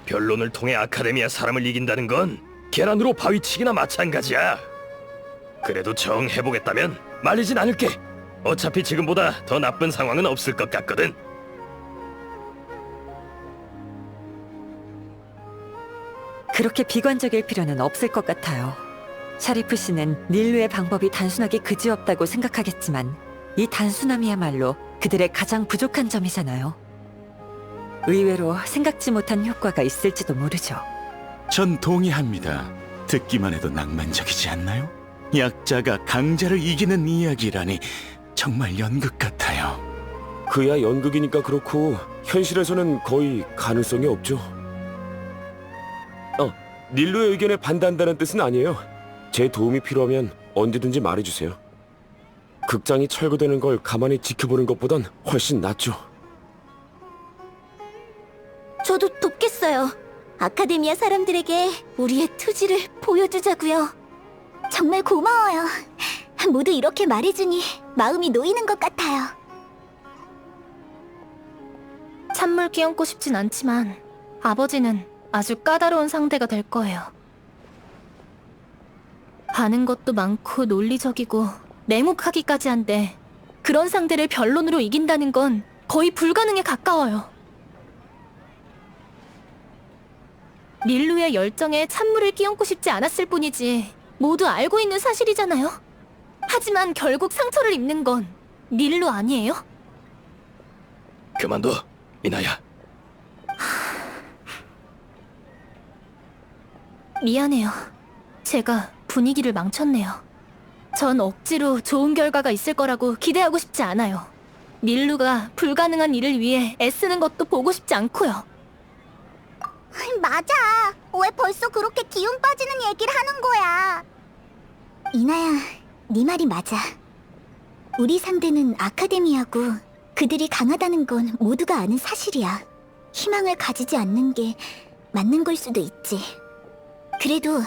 변론을 통해 아카데미아 사람을 이긴다는 건 계란으로 바위치기나 마찬가지야. 그래도 정 해보겠다면 말리진 않을게. 어차피 지금보다 더 나쁜 상황은 없을 것 같거든. 그렇게 비관적일 필요는 없을 것 같아요. 샤리프 씨는 닐루의 방법이 단순하게 그지없다고 생각하겠지만 이 단순함이야말로 그들의 가장 부족한 점이잖아요. 의외로 생각지 못한 효과가 있을지도 모르죠. 전 동의합니다. 듣기만 해도 낭만적이지 않나요? 약자가 강자를 이기는 이야기라니 정말 연극 같아요. 그야 연극이니까 그렇고 현실에서는 거의 가능성이 없죠. 닐루의 의견에 반대한다는 뜻은 아니에요. 제 도움이 필요하면 언제든지 말해주세요. 극장이 철거되는 걸 가만히 지켜보는 것보단 훨씬 낫죠. 저도 돕겠어요. 아카데미아 사람들에게 우리의 투지를 보여주자고요. 정말 고마워요. 모두 이렇게 말해주니 마음이 놓이는 것 같아요. 찬물 끼얹고 싶진 않지만 아버지는 아주 까다로운 상대가 될 거예요. 아는 것도 많고 논리적이고 냉혹하기까지 한데 그런 상대를 변론으로 이긴다는 건 거의 불가능에 가까워요. 닐루의 열정에 찬물을 끼얹고 싶지 않았을 뿐이지 모두 알고 있는 사실이잖아요. 하지만 결국 상처를 입는 건 닐루 아니에요? 그만둬, 이나야. 미안해요. 제가 분위기를 망쳤네요. 전 억지로 좋은 결과가 있을 거라고 기대하고 싶지 않아요. 닐루가 불가능한 일을 위해 애쓰는 것도 보고 싶지 않고요. 맞아. 왜 벌써 그렇게 기운 빠지는 얘기를 하는 거야? 이나야, 네 말이 맞아. 우리 상대는 아카데미아고 그들이 강하다는 건 모두가 아는 사실이야. 희망을 가지지 않는 게 맞는 걸 수도 있지. 그래도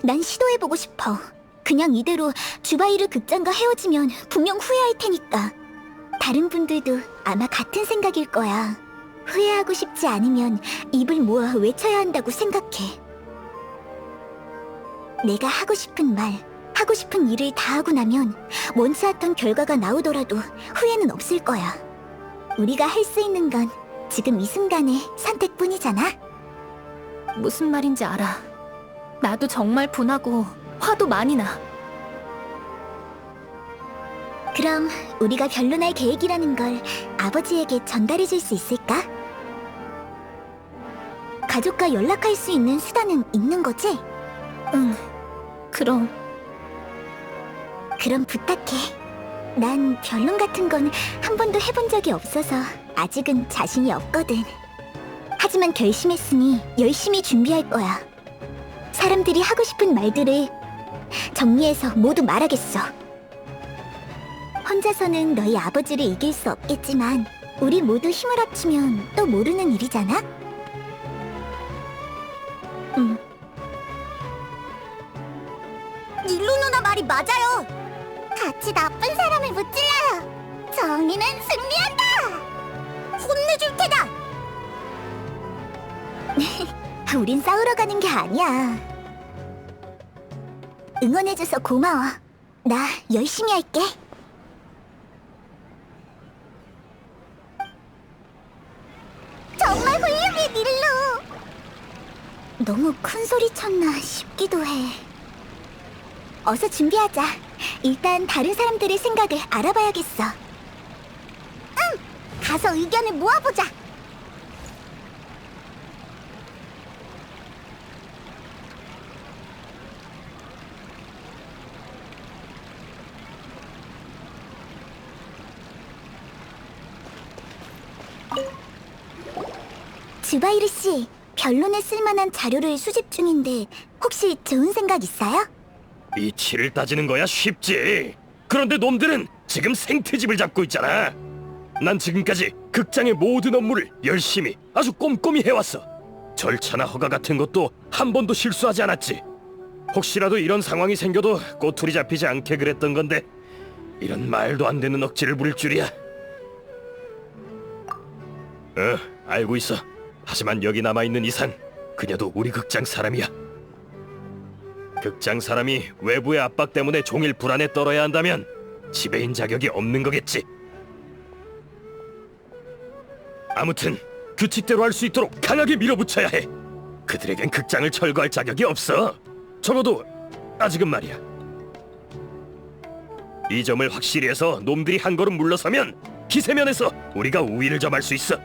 난 시도해보고 싶어. 그냥 이대로 주바이르 극장과 헤어지면 분명 후회할 테니까. 다른 분들도 아마 같은 생각일 거야. 후회하고 싶지 않으면 입을 모아 외쳐야 한다고 생각해. 내가 하고 싶은 말, 하고 싶은 일을 다 하고 나면 원치 않던 결과가 나오더라도 후회는 없을 거야. 우리가 할 수 있는 건 지금 이 순간의 선택뿐이잖아. 무슨 말인지 알아. 나도 정말 분하고 화도 많이 나. 그럼 우리가 변론할 계획이라는 걸 아버지에게 전달해 줄 수 있을까? 가족과 연락할 수 있는 수단은 있는 거지? 응, 그럼 부탁해. 난 변론 같은 건 한 번도 해본 적이 없어서 아직은 자신이 없거든. 하지만 결심했으니 열심히 준비할 거야. 사람들이 하고 싶은 말들을 정리해서 모두 말하겠어. 혼자서는 너희 아버지를 이길 수 없겠지만 우리 모두 힘을 합치면 또 모르는 일이잖아? 응. 닐루 누나 말이 맞아요. 같이 나쁜 사람을 무찔러요. 정의는 승리한다. 혼내줄 테다. 우린 싸우러 가는 게 아니야. 응원해줘서 고마워. 나 열심히 할게. 정말 훌륭해, 닐루. 너무 큰 소리 쳤나 싶기도 해. 어서 준비하자. 일단 다른 사람들의 생각을 알아봐야겠어. 응! 가서 의견을 모아보자. 주바이르 씨, 변론에 쓸만한 자료를 수집 중인데 혹시 좋은 생각 있어요? 이치를 따지는 거야 쉽지. 그런데 놈들은 지금 생트집을 잡고 있잖아. 난 지금까지 극장의 모든 업무를 열심히 아주 꼼꼼히 해왔어. 절차나 허가 같은 것도 한 번도 실수하지 않았지. 혹시라도 이런 상황이 생겨도 꼬투리 잡히지 않게 그랬던 건데 이런 말도 안 되는 억지를 부릴 줄이야. 알고 있어. 하지만 여기 남아있는 이상 그녀도 우리 극장 사람이야. 극장 사람이 외부의 압박 때문에 종일 불안에 떨어야 한다면 지배인 자격이 없는 거겠지. 아무튼 규칙대로 할 수 있도록 강하게 밀어붙여야 해. 그들에겐 극장을 철거할 자격이 없어. 적어도 아직은 말이야. 이 점을 확실히 해서 놈들이 한 걸음 물러서면 기세면에서 우리가 우위를 점할 수 있어.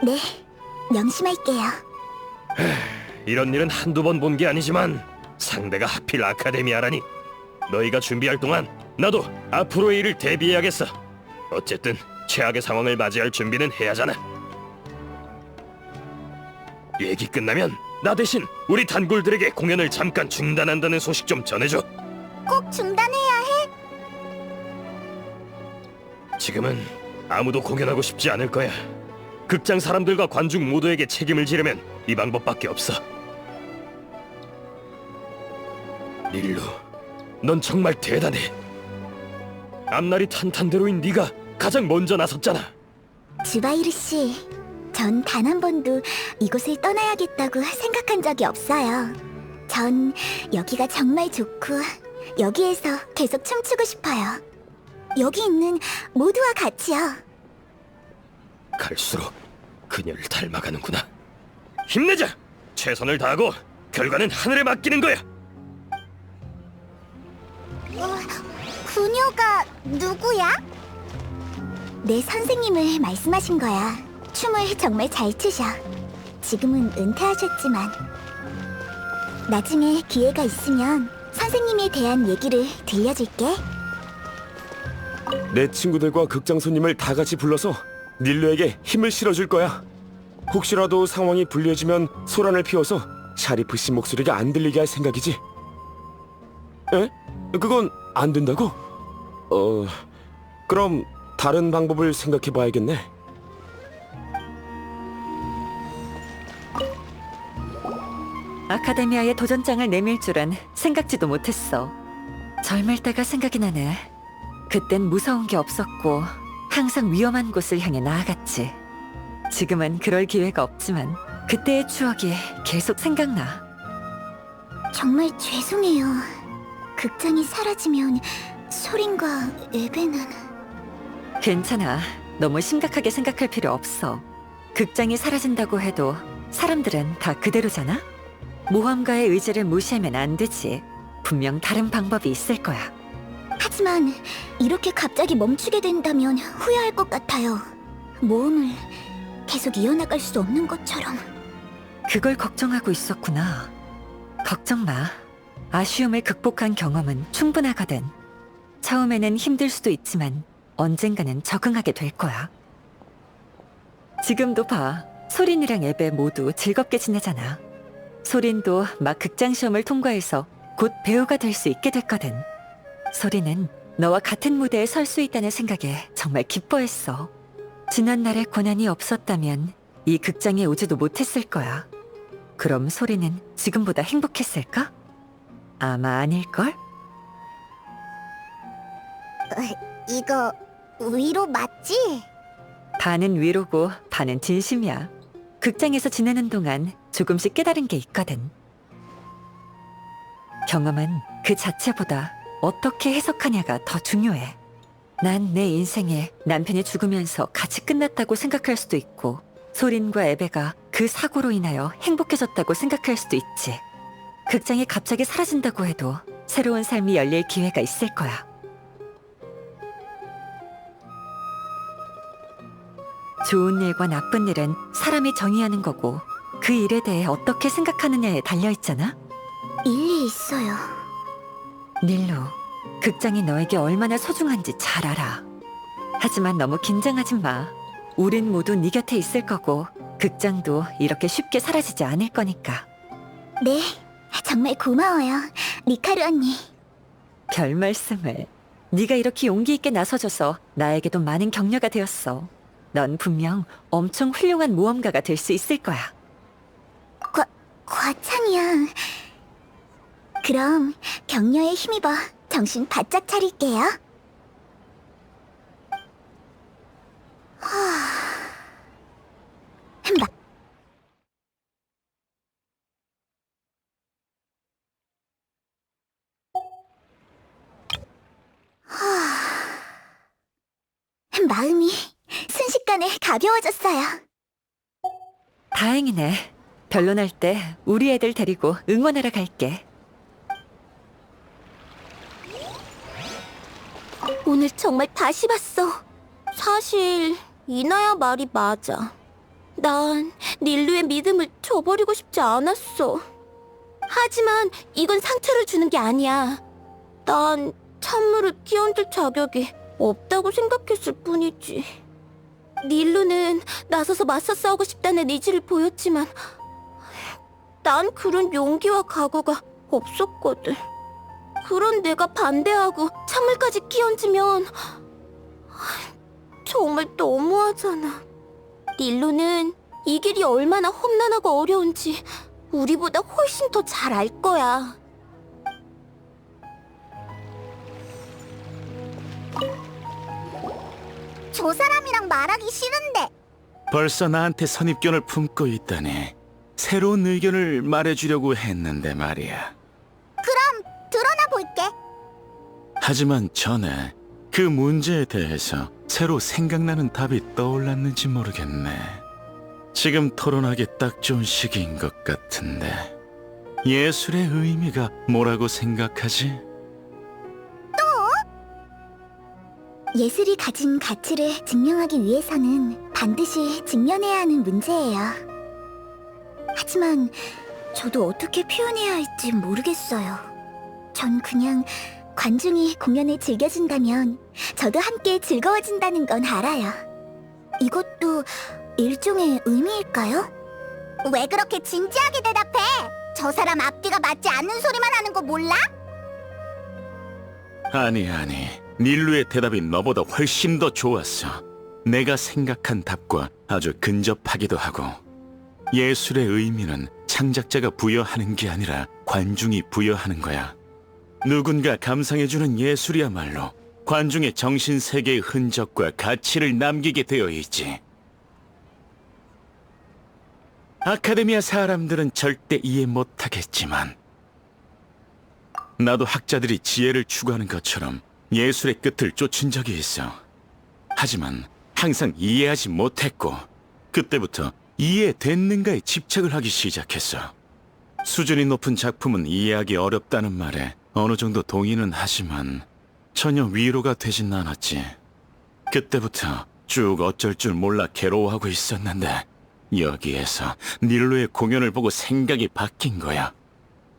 네, 명심할게요. 이런 일은 한두 번 본 게 아니지만 상대가 하필 아카데미아라니. 너희가 준비할 동안 나도 앞으로의 일을 대비해야겠어. 어쨌든 최악의 상황을 맞이할 준비는 해야잖아. 얘기 끝나면 나 대신 우리 단골들에게 공연을 잠깐 중단한다는 소식 좀 전해줘. 꼭 중단해야 해. 지금은 아무도 공연하고 싶지 않을 거야. 극장 사람들과 관중 모두에게 책임을 지려면 이 방법밖에 없어. 릴루, 넌 정말 대단해. 앞날이 탄탄대로인 네가 가장 먼저 나섰잖아. 주바이르 씨, 전 단 한 번도 이곳을 떠나야겠다고 생각한 적이 없어요. 전 여기가 정말 좋고 여기에서 계속 춤추고 싶어요. 여기 있는 모두와 같이요. 갈수록 그녀를 닮아가는구나. 힘내자! 최선을 다하고 결과는 하늘에 맡기는 거야. 그녀가 누구야? 내 선생님을 말씀하신 거야. 춤을 정말 잘 추셔. 지금은 은퇴하셨지만 나중에 기회가 있으면 선생님에 대한 얘기를 들려줄게. 내 친구들과 극장 손님을 다 같이 불러서 닐루에게 힘을 실어줄 거야. 혹시라도 상황이 불리해지면 소란을 피워서 샤리프 씨 목소리가 안 들리게 할 생각이지. 에? 그건 안 된다고? 그럼 다른 방법을 생각해 봐야겠네. 아카데미아에 도전장을 내밀 줄은 생각지도 못했어. 젊을 때가 생각이 나네. 그땐 무서운 게 없었고 항상 위험한 곳을 향해 나아갔지. 지금은 그럴 기회가 없지만 그때의 추억이 계속 생각나. 정말 죄송해요. 극장이 사라지면 소린과 에베는... 괜찮아. 너무 심각하게 생각할 필요 없어. 극장이 사라진다고 해도 사람들은 다 그대로잖아? 모험가의 의지를 무시하면 안 되지. 분명 다른 방법이 있을 거야. 하지만 이렇게 갑자기 멈추게 된다면 후회할 것 같아요. 모험을 계속 이어나갈 수 없는 것처럼. 그걸 걱정하고 있었구나. 걱정 마. 아쉬움을 극복한 경험은 충분하거든. 처음에는 힘들 수도 있지만 언젠가는 적응하게 될 거야. 지금도 봐. 소린이랑 에베 모두 즐겁게 지내잖아. 소린도 막 극장 시험을 통과해서 곧 배우가 될 수 있게 됐거든. 소린은 너와 같은 무대에 설 수 있다는 생각에 정말 기뻐했어. 지난날의 고난이 없었다면 이 극장에 오지도 못했을 거야. 그럼 소린은 지금보다 행복했을까? 아마 아닐걸? 이거 위로 맞지? 반은 위로고 반은 진심이야. 극장에서 지내는 동안 조금씩 깨달은 게 있거든. 경험은 그 자체보다 어떻게 해석하냐가 더 중요해. 난 내 인생에 남편이 죽으면서 같이 끝났다고 생각할 수도 있고, 소린과 에베가 그 사고로 인하여 행복해졌다고 생각할 수도 있지. 극장이 갑자기 사라진다고 해도 새로운 삶이 열릴 기회가 있을 거야. 좋은 일과 나쁜 일은 사람이 정의하는 거고, 그 일에 대해 어떻게 생각하느냐에 달려있잖아? 일리 있어요. 닐루, 극장이 너에게 얼마나 소중한지 잘 알아. 하지만 너무 긴장하지 마. 우린 모두 네 곁에 있을 거고 극장도 이렇게 쉽게 사라지지 않을 거니까. 네, 정말 고마워요, 리카루 언니. 별 말씀을. 네가 이렇게 용기 있게 나서줘서 나에게도 많은 격려가 되었어. 넌 분명 엄청 훌륭한 모험가가 될 수 있을 거야. 과찬이야. 그럼 격려에 힘입어 정신 바짝 차릴게요. 마- 마음이 순식간에 가벼워졌어요. 다행이네. 결론할 때 우리 애들 데리고 응원하러 갈게. 오늘 정말 다시 봤어. 사실 이나야 말이 맞아. 난 닐루의 믿음을 저버리고 싶지 않았어. 하지만 이건 상처를 주는 게 아니야. 난 찬물을 끼얹을 자격이 없다고 생각했을 뿐이지. 닐루는 나서서 맞서 싸우고 싶다는 의지를 보였지만 난 그런 용기와 각오가 없었거든. 그런 내가 반대하고 찬물까지 끼얹으면 정말 너무하잖아. 닐루는 이 길이 얼마나 험난하고 어려운지 우리보다 훨씬 더 잘 알 거야. 저 사람이랑 말하기 싫은데. 벌써 나한테 선입견을 품고 있다니. 새로운 의견을 말해주려고 했는데 말이야. 그럼 드러나 볼게. 하지만 전에 그 문제에 대해서 새로 생각나는 답이 떠올랐는지 모르겠네. 지금 토론하기 딱 좋은 시기인 것 같은데. 예술의 의미가 뭐라고 생각하지? 예술이 가진 가치를 증명하기 위해서는 반드시 직면해야 하는 문제예요. 하지만 저도 어떻게 표현해야 할지 모르겠어요. 전 그냥 관중이 공연을 즐겨준다면 저도 함께 즐거워진다는 건 알아요. 이것도 일종의 의미일까요? 왜 그렇게 진지하게 대답해? 저 사람 앞뒤가 맞지 않는 소리만 하는 거 몰라? 아니. 닐루의 대답이 너보다 훨씬 더 좋았어. 내가 생각한 답과 아주 근접하기도 하고. 예술의 의미는 창작자가 부여하는 게 아니라 관중이 부여하는 거야. 누군가 감상해주는 예술이야말로 관중의 정신세계의 흔적과 가치를 남기게 되어 있지. 아카데미아 사람들은 절대 이해 못하겠지만 나도 학자들이 지혜를 추구하는 것처럼 예술의 끝을 쫓은 적이 있어. 하지만 항상 이해하지 못했고 그때부터 이해됐는가에 집착을 하기 시작했어. 수준이 높은 작품은 이해하기 어렵다는 말에 어느 정도 동의는 하지만 전혀 위로가 되진 않았지. 그때부터 쭉 어쩔 줄 몰라 괴로워하고 있었는데 여기에서 닐루의 공연을 보고 생각이 바뀐 거야.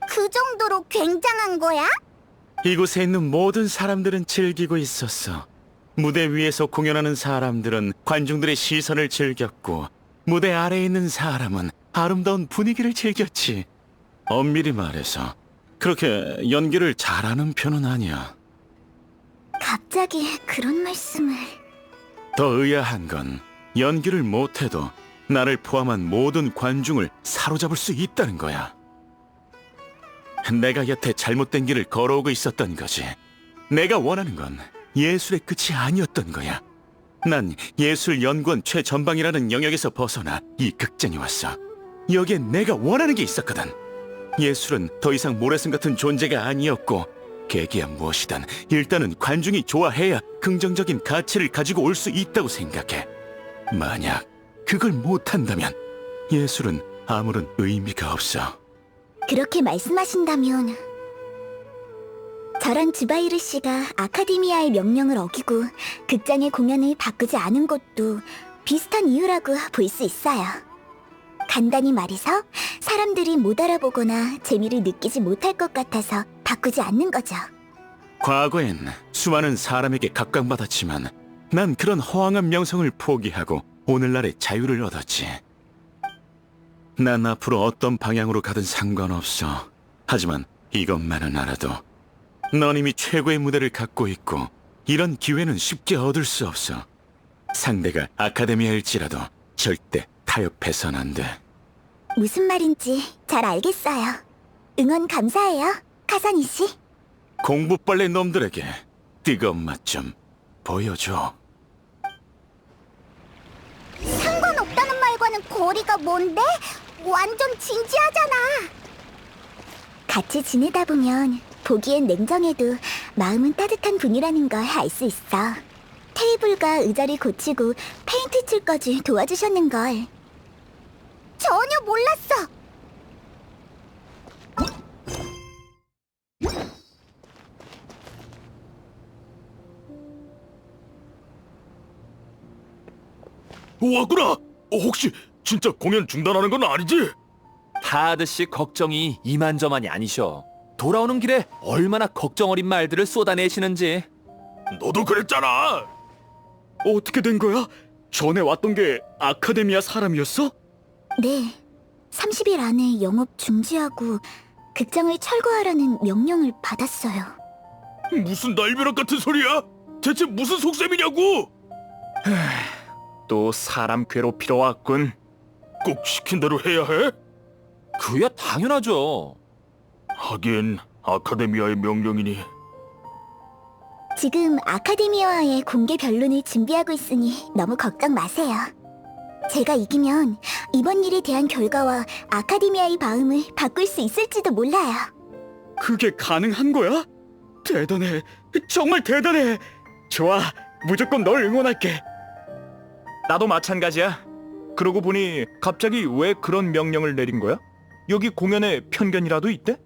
그 정도로 굉장한 거야? 이곳에 있는 모든 사람들은 즐기고 있었어. 무대 위에서 공연하는 사람들은 관중들의 시선을 즐겼고 무대 아래에 있는 사람은 아름다운 분위기를 즐겼지. 엄밀히 말해서 그렇게 연기를 잘하는 편은 아니야. 갑자기 그런 말씀을... 더 의아한 건 연기를 못해도 나를 포함한 모든 관중을 사로잡을 수 있다는 거야. 내가 여태 잘못된 길을 걸어오고 있었던 거지. 내가 원하는 건 예술의 끝이 아니었던 거야. 난 예술연구원 최전방이라는 영역에서 벗어나 이 극장에 왔어. 여기엔 내가 원하는 게 있었거든. 예술은 더 이상 모래성 같은 존재가 아니었고 계기야 무엇이든 일단은 관중이 좋아해야 긍정적인 가치를 가지고 올 수 있다고 생각해. 만약 그걸 못한다면 예술은 아무런 의미가 없어. 그렇게 말씀하신다면 저랑 주바이르 씨가 아카데미아의 명령을 어기고 극장의 공연을 바꾸지 않은 것도 비슷한 이유라고 볼 수 있어요. 간단히 말해서 사람들이 못 알아보거나 재미를 느끼지 못할 것 같아서 바꾸지 않는 거죠. 과거엔 수많은 사람에게 각광받았지만 난 그런 허황한 명성을 포기하고 오늘날의 자유를 얻었지. 난 앞으로 어떤 방향으로 가든 상관없어. 하지만 이것만은 알아도 넌 이미 최고의 무대를 갖고 있고 이런 기회는 쉽게 얻을 수 없어. 상대가 아카데미아일지라도 절대 타협해선 안 돼. 무슨 말인지 잘 알겠어요. 응원 감사해요. 카사니 씨? 공부빨래 놈들에게 뜨거운 맛 좀 보여줘. 상관없다는 말과는 거리가 먼데? 완전 진지하잖아. 같이 지내다 보면 보기엔 냉정해도 마음은 따뜻한 분이라는 걸 알 수 있어. 테이블과 의자를 고치고 페인트 칠까지 도와주셨는걸. 전혀 몰랐어. 왔구나. 혹시 진짜 공연 중단하는 건 아니지? 하드 씨 걱정이 이만저만이 아니셔. 돌아오는 길에 얼마나 걱정 어린 말들을 쏟아내시는지. 너도 그랬잖아. 어떻게 된 거야? 전에 왔던 게 아카데미아 사람이었어? 네, 30일 안에 영업 중지하고 극장을 철거하라는 명령을 받았어요. 무슨 날벼락 같은 소리야? 대체 무슨 속셈이냐고? 또 사람 괴롭히러 왔군. 꼭 시킨 대로 해야 해? 그야 당연하죠. 하긴 아카데미아의 명령이니. 지금 아카데미아와의 공개 변론을 준비하고 있으니 너무 걱정 마세요. 제가 이기면 이번 일에 대한 결과와 아카데미아의 마음을 바꿀 수 있을지도 몰라요. 그게 가능한 거야? 대단해. 정말 대단해. 좋아. 무조건 널 응원할게. 나도 마찬가지야. 그러고 보니 갑자기 왜 그런 명령을 내린 거야? 여기 공연에 편견이라도 있대?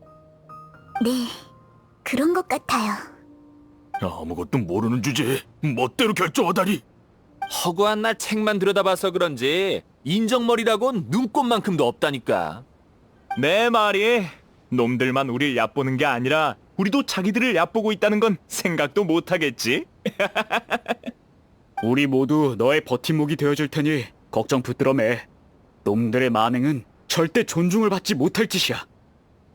네, 그런 것 같아요. 아무것도 모르는 주제에 멋대로 결정하다니. 허구한 날 책만 들여다봐서 그런지 인정머리라곤 눈꼽만큼도 없다니까. 내 말이 놈들만 우릴 얕보는 게 아니라 우리도 자기들을 얕보고 있다는 건 생각도 못하겠지? 우리 모두 너의 버팀목이 되어줄 테니 걱정 붙들어 매. 놈들의 만행은 절대 존중을 받지 못할 짓이야.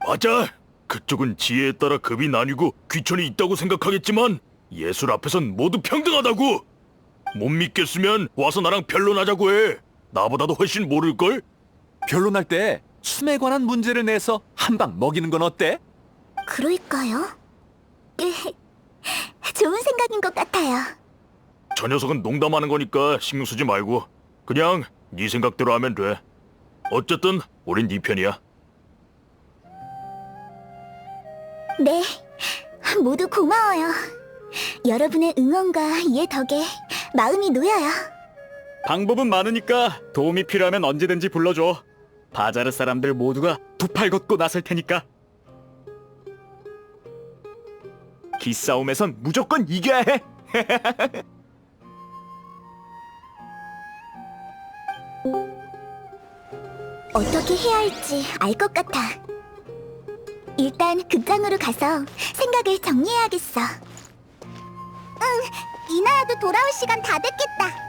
맞아. 그쪽은 지혜에 따라 급이 나뉘고 귀천이 있다고 생각하겠지만 예술 앞에선 모두 평등하다고. 못 믿겠으면 와서 나랑 변론하자고 해. 나보다도 훨씬 모를걸? 변론할 때 춤에 관한 문제를 내서 한 방 먹이는 건 어때? 그럴까요? 좋은 생각인 것 같아요. 저 녀석은 농담하는 거니까 신경 쓰지 말고 그냥 네 생각대로 하면 돼. 어쨌든 우린 네 편이야. 네, 모두 고마워요. 여러분의 응원과 이해 덕에 마음이 놓여요. 방법은 많으니까 도움이 필요하면 언제든지 불러줘. 바자르 사람들 모두가 두 팔 걷고 나설 테니까. 기싸움에선 무조건 이겨야 해. 어떻게 해야 할지 알 것 같아. 일단 극장으로 가서 생각을 정리해야겠어. 응, 이나야도 돌아올 시간 다 됐겠다.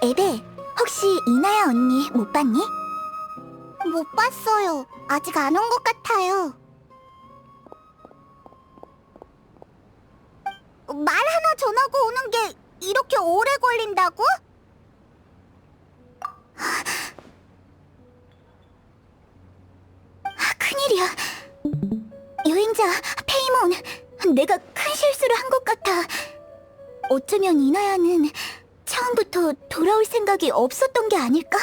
에베, 혹시 이나야 언니 못 봤니? 못 봤어요. 아직 안 온 것 같아요. 말 하나 전하고 오는 게 이렇게 오래 걸린다고? 큰일이야. 여행자 페이몬, 내가 큰 실수를 한 것 같아. 어쩌면 이나야는 처음부터 돌아올 생각이 없었던 게 아닐까?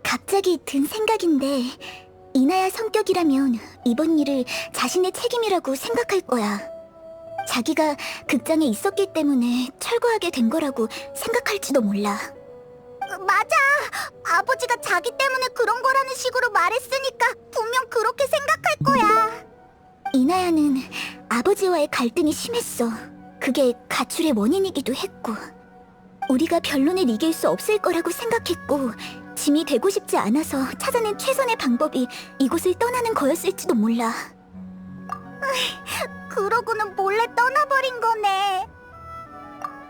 갑자기 든 생각인데 이나야 성격이라면 이번 일을 자신의 책임이라고 생각할 거야. 자기가 극장에 있었기 때문에 철거하게 된 거라고 생각할지도 몰라. 맞아. 아버지가 자기 때문에 그런 거라는 식으로 말했으니까 분명 그렇게 생각할 거야. 이나야는 아버지와의 갈등이 심했어. 그게 가출의 원인이기도 했고, 우리가 변론을 이길 수 없을 거라고 생각했고, 짐이 되고 싶지 않아서 찾아낸 최선의 방법이 이곳을 떠나는 거였을지도 몰라. 그러고는 몰래 떠나버린 거네.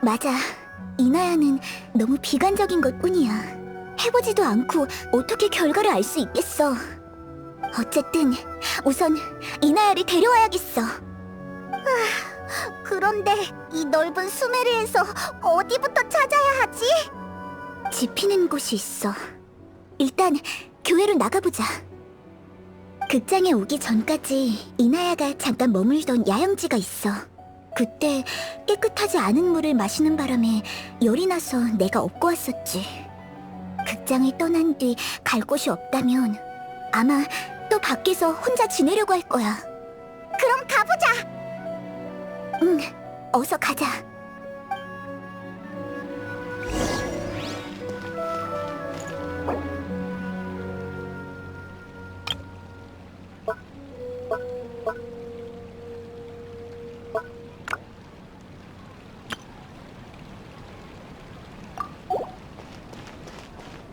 맞아. 이나야는 너무 비관적인 것뿐이야. 해보지도 않고 어떻게 결과를 알 수 있겠어. 어쨌든 우선 이나야를 데려와야겠어. 그런데 이 넓은 수메르에서 어디부터 찾아야 하지? 지피는 곳이 있어. 일단 교회로 나가보자. 극장에 오기 전까지 이나야가 잠깐 머물던 야영지가 있어. 그때 깨끗하지 않은 물을 마시는 바람에 열이 나서 내가 업고 왔었지. 극장을 떠난 뒤 갈 곳이 없다면 아마 또 밖에서 혼자 지내려고 할 거야. 그럼 가보자. 응, 어서 가자.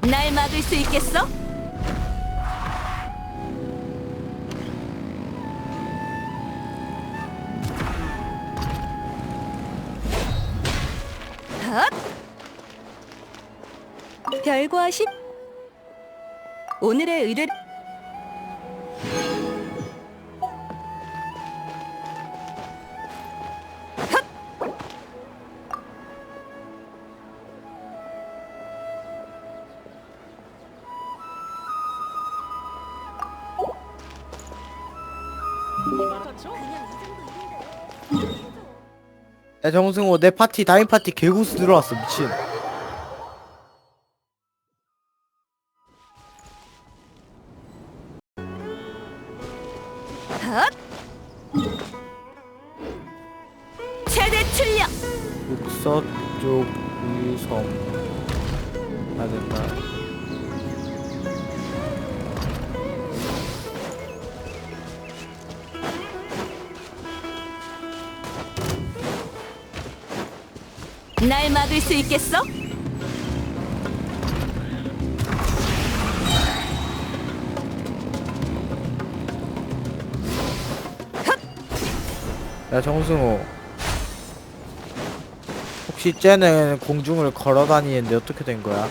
날 막을 수 있겠어? 헛! 별과신 오늘의 의뢰 야 정승호 내 파티 다인 파티 개고수 들어왔어 미친. 헛! 최대 출력 북서쪽 위성 가야 된다. 날 막을 수 있겠어? 야 정승호 혹시 쟤는 공중을 걸어 다니는데 어떻게 된 거야?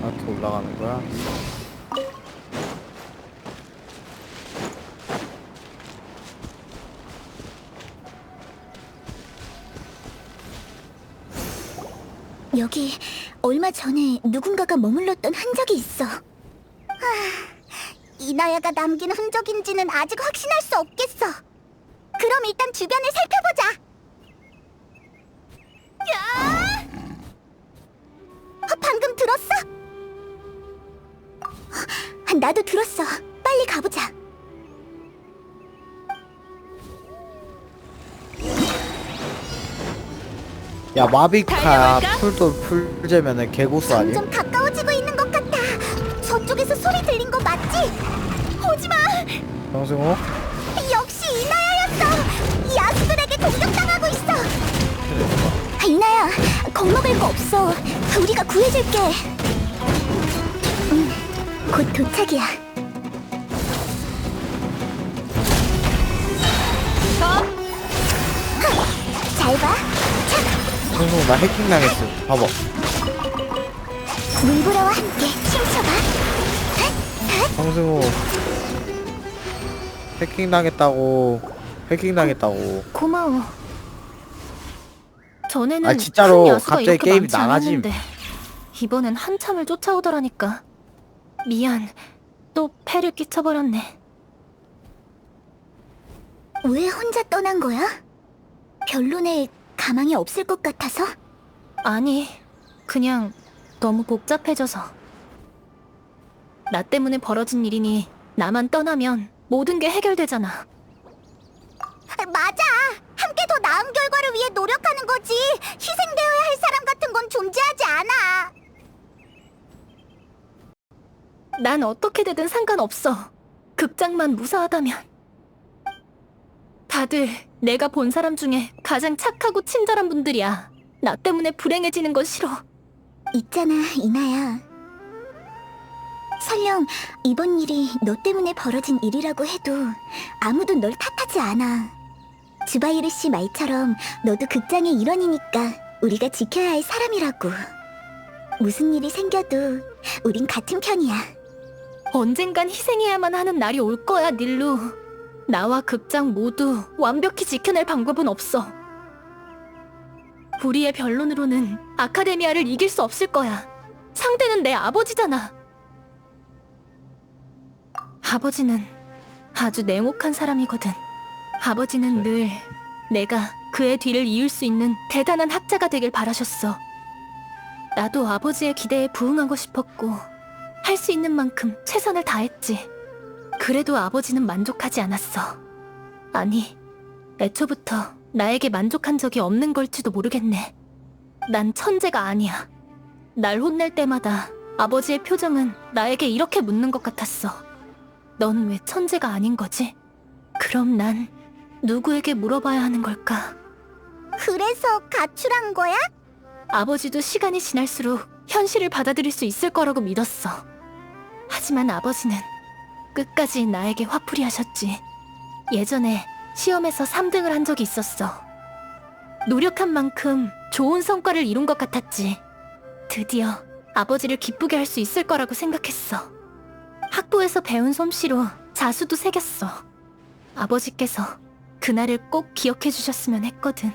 이렇게 올라가는 거야? 여기 얼마 전에 누군가가 머물렀던 흔적이 있어. 이나야가 남긴 흔적인지는 아직 확신할 수 없겠어. 그럼 일단 주변을 살펴보자. 야! 방금 들었어? 나도 들었어. 빨리 가보자. 야 마비카야 달려볼까? 풀도 풀재면은 개고수 아니? 점점 가까워지고 있는 것 같아. 저쪽에서 소리 들린 거 맞지? 오지마! 정승호? 역시 이나야였어! 야수들에게 공격당하고 있어! 이나야, 겁먹을 거 없어. 우리가 구해줄게. 곧 도착이야. 잘 봐. 정승호 나 해킹 당했어. 봐봐. 물보라와 함께 춤춰봐. 정승호 해킹 당했다고. 해킹 당했다고. 고마워. 전에는 아, 진짜로 큰 야수가 갑자기 이렇게 게임이 많지 나가지. 않았는데 이번엔 한참을 쫓아오더라니까. 미안. 또 패를 끼쳐버렸네. 왜 혼자 떠난 거야? 변론에 가망이 없을 것 같아서? 아니, 그냥 너무 복잡해져서. 나 때문에 벌어진 일이니 나만 떠나면 모든 게 해결되잖아. 맞아! 함께 더 나은 결과를 위해 노력하는 거지! 희생되어야 할 사람 같은 건 존재하지 않아! 난 어떻게 되든 상관없어. 극장만 무사하다면. 다들 내가 본 사람 중에 가장 착하고 친절한 분들이야. 나 때문에 불행해지는 건 싫어. 있잖아, 이나야. 설령 이번 일이 너 때문에 벌어진 일이라고 해도 아무도 널 탓하지 않아. 주바이르 씨 말처럼 너도 극장의 일원이니까 우리가 지켜야 할 사람이라고. 무슨 일이 생겨도 우린 같은 편이야. 언젠간 희생해야만 하는 날이 올 거야, 닐루. 나와 극장 모두 완벽히 지켜낼 방법은 없어. 우리의 변론으로는 아카데미아를 이길 수 없을 거야. 상대는 내 아버지잖아. 아버지는 아주 냉혹한 사람이거든. 아버지는 늘 내가 그의 뒤를 이을 수 있는 대단한 학자가 되길 바라셨어. 나도 아버지의 기대에 부응하고 싶었고 할 수 있는 만큼 최선을 다했지. 그래도 아버지는 만족하지 않았어. 아니, 애초부터 나에게 만족한 적이 없는 걸지도 모르겠네. 난 천재가 아니야. 날 혼낼 때마다 아버지의 표정은 나에게 이렇게 묻는 것 같았어. 넌 왜 천재가 아닌 거지? 그럼 난 누구에게 물어봐야 하는 걸까? 그래서 가출한 거야? 아버지도 시간이 지날수록 현실을 받아들일 수 있을 거라고 믿었어. 하지만 아버지는 끝까지 나에게 화풀이 하셨지. 예전에 시험에서 3등을 한 적이 있었어. 노력한 만큼 좋은 성과를 이룬 것 같았지. 드디어 아버지를 기쁘게 할 수 있을 거라고 생각했어. 학부에서 배운 솜씨로 자수도 새겼어. 아버지께서 그날을 꼭 기억해 주셨으면 했거든.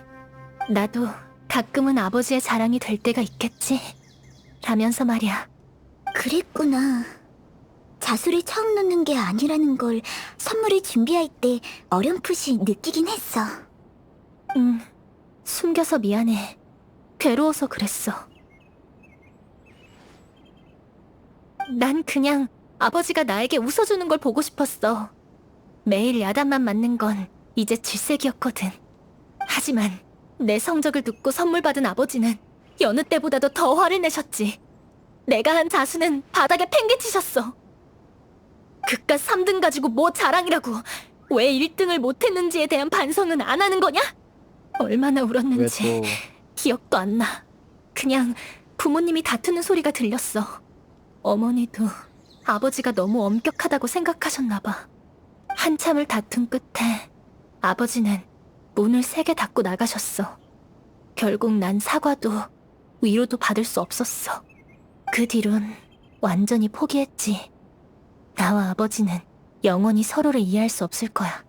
나도 가끔은 아버지의 자랑이 될 때가 있겠지? 라면서 말이야. 그랬구나. 자수를 처음 놓는 게 아니라는 걸 선물을 준비할 때 어렴풋이 느끼긴 했어. 숨겨서 미안해. 괴로워서 그랬어. 난 그냥 아버지가 나에게 웃어주는 걸 보고 싶었어. 매일 야단만 맞는 건 이제 질색이었거든. 하지만 내 성적을 듣고 선물 받은 아버지는 여느 때보다도 더 화를 내셨지. 내가 한 자수는 바닥에 팽개치셨어. 그깟 3등 가지고 뭐 자랑이라고. 왜 1등을 못했는지에 대한 반성은 안 하는 거냐? 얼마나 울었는지 왜 또 기억도 안 나. 그냥 부모님이 다투는 소리가 들렸어. 어머니도 아버지가 너무 엄격하다고 생각하셨나 봐. 한참을 다툰 끝에 아버지는 문을 세게 닫고 나가셨어. 결국 난 사과도 위로도 받을 수 없었어. 그 뒤론 완전히 포기했지. 나와 아버지는 영원히 서로를 이해할 수 없을 거야.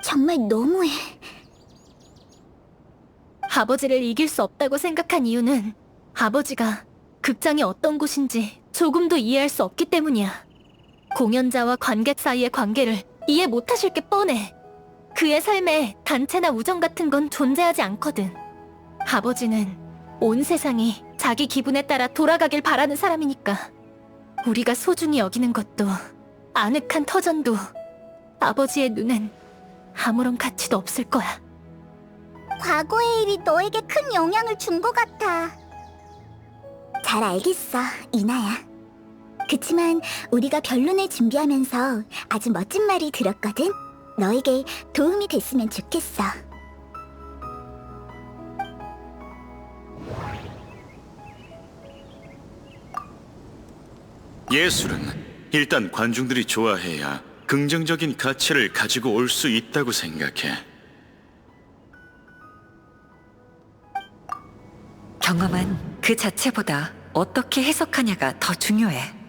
정말 너무해. 아버지를 이길 수 없다고 생각한 이유는 아버지가 극장이 어떤 곳인지 조금도 이해할 수 없기 때문이야. 공연자와 관객 사이의 관계를 이해 못하실 게 뻔해. 그의 삶에 단체나 우정 같은 건 존재하지 않거든. 아버지는 온 세상이 자기 기분에 따라 돌아가길 바라는 사람이니까. 우리가 소중히 여기는 것도 아늑한 터전도 아버지의 눈엔 아무런 가치도 없을 거야. 과거의 일이 너에게 큰 영향을 준 것 같아. 잘 알겠어, 이나야. 그치만 우리가 변론을 준비하면서 아주 멋진 말이 들었거든. 너에게 도움이 됐으면 좋겠어. 예술은 일단 관중들이 좋아해야 긍정적인 가치를 가지고 올 수 있다고 생각해. 경험은 그 자체보다 어떻게 해석하냐가 더 중요해.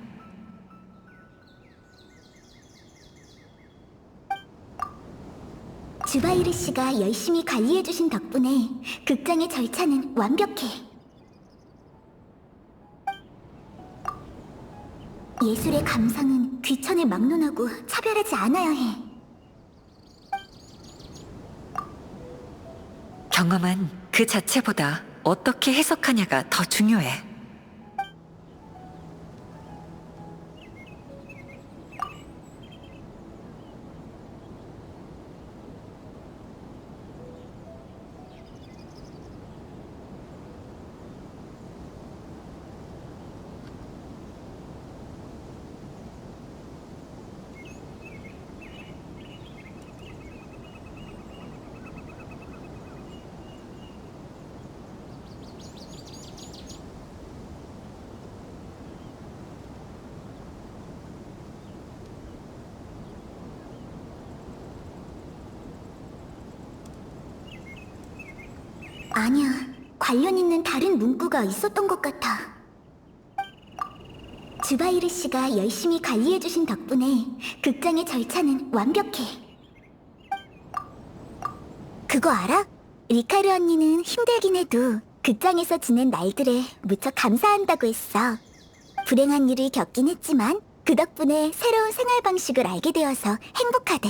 주바이르 씨가 열심히 관리해주신 덕분에 극장의 절차는 완벽해. 예술의 감상은 귀천을 막론하고 차별하지 않아야 해. 경험은 그 자체보다 어떻게 해석하냐가 더 중요해. 아니야, 관련 있는 다른 문구가 있었던 것 같아. 주바이르 씨가 열심히 관리해주신 덕분에 극장의 절차는 완벽해. 그거 알아? 리카르 언니는 힘들긴 해도 극장에서 지낸 날들에 무척 감사한다고 했어. 불행한 일을 겪긴 했지만 그 덕분에 새로운 생활 방식을 알게 되어서 행복하대.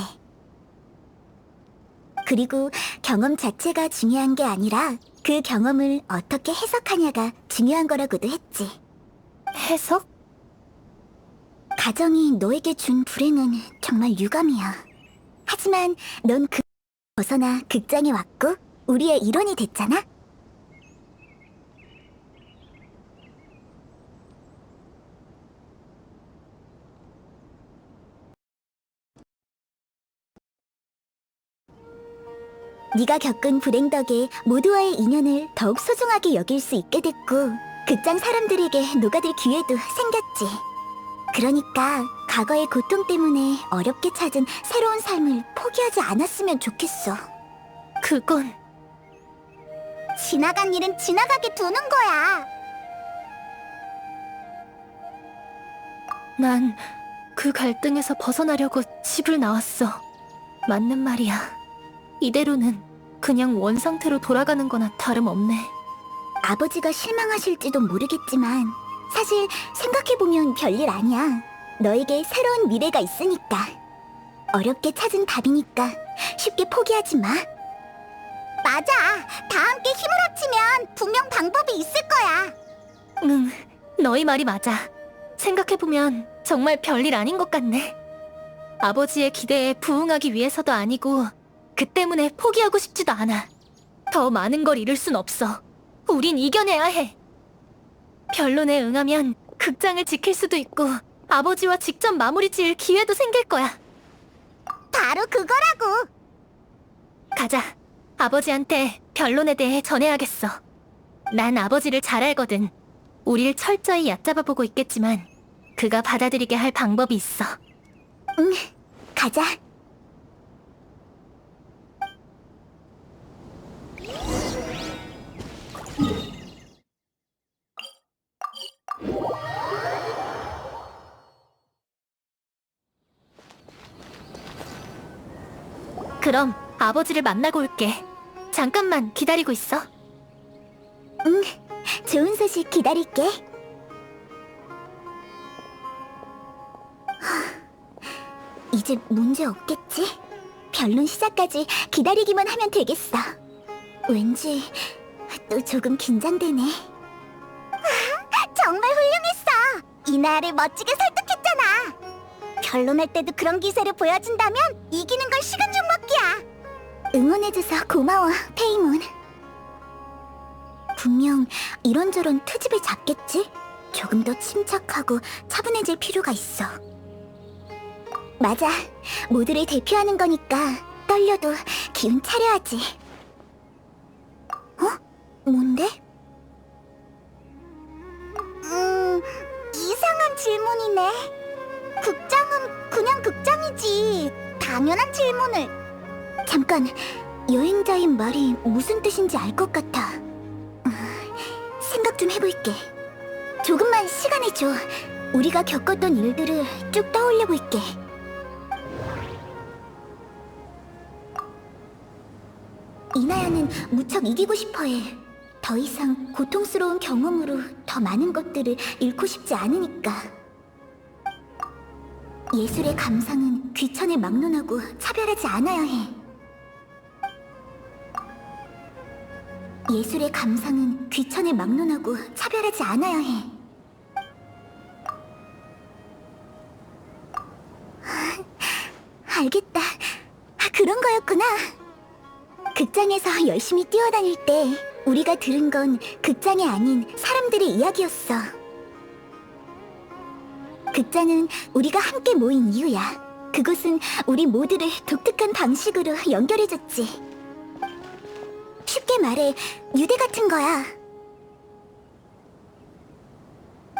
그리고 경험 자체가 중요한 게 아니라 그 경험을 어떻게 해석하냐가 중요한 거라고도 했지. 해석? 가정이 너에게 준 불행은 정말 유감이야. 하지만 넌 그 벗어나 극장에 왔고 우리의 일원이 됐잖아? 네가 겪은 불행 덕에 모두와의 인연을 더욱 소중하게 여길 수 있게 됐고 극장 사람들에게 녹아들 기회도 생겼지. 그러니까 과거의 고통 때문에 어렵게 찾은 새로운 삶을 포기하지 않았으면 좋겠어. 그건 지나간 일은 지나가게 두는 거야. 난 그 갈등에서 벗어나려고 집을 나왔어. 맞는 말이야. 이대로는 그냥 원상태로 돌아가는 거나 다름없네. 아버지가 실망하실지도 모르겠지만 사실 생각해보면 별일 아니야. 너에게 새로운 미래가 있으니까. 어렵게 찾은 답이니까 쉽게 포기하지 마. 맞아. 다 함께 힘을 합치면 분명 방법이 있을 거야. 응, 너희 말이 맞아. 생각해보면 정말 별일 아닌 것 같네. 아버지의 기대에 부응하기 위해서도 아니고 그 때문에 포기하고 싶지도 않아. 더 많은 걸 잃을 순 없어. 우린 이겨내야 해. 변론에 응하면 극장을 지킬 수도 있고 아버지와 직접 마무리 지을 기회도 생길 거야. 바로 그거라고. 가자. 아버지한테 변론에 대해 전해야겠어. 난 아버지를 잘 알거든. 우릴 철저히 얕잡아 보고 있겠지만 그가 받아들이게 할 방법이 있어. 응, 가자. 그럼 아버지를 만나고 올게. 잠깐만 기다리고 있어. 응, 좋은 소식 기다릴게. 이제 문제 없겠지? 변론 시작까지 기다리기만 하면 되겠어. 왠지 또 조금 긴장되네. 정말 훌륭했어. 이나야를 멋지게 설득했잖아. 변론할 때도 그런 기세를 보여준다면 이기는 건 시간 좀 먹기야. 응원해줘서 고마워, 페이몬. 분명 이런저런 트집을 잡겠지? 조금 더 침착하고 차분해질 필요가 있어. 맞아. 모두를 대표하는 거니까 떨려도 기운 차려야지. 어? 뭔데? 이상한 질문이네. 극장은 그냥 극장이지. 당연한 질문을. 잠깐, 여행자인 말이 무슨 뜻인지 알 것 같아. 생각 좀 해볼게. 조금만 시간을 줘. 우리가 겪었던 일들을 쭉 떠올려 볼게. 이나야는 무척 이기고 싶어해. 더 이상 고통스러운 경험으로 더 많은 것들을 잃고 싶지 않으니까. 예술의 감상은 귀천을 막론하고 차별하지 않아야 해. 예술의 감상은 귀천을 막론하고 차별하지 않아야 해. 알겠다. 그런 거였구나. 극장에서 열심히 뛰어다닐 때 우리가 들은 건 극장이 아닌 사람들의 이야기였어. 극장은 우리가 함께 모인 이유야. 그곳은 우리 모두를 독특한 방식으로 연결해줬지. 쉽게 말해 유대 같은 거야.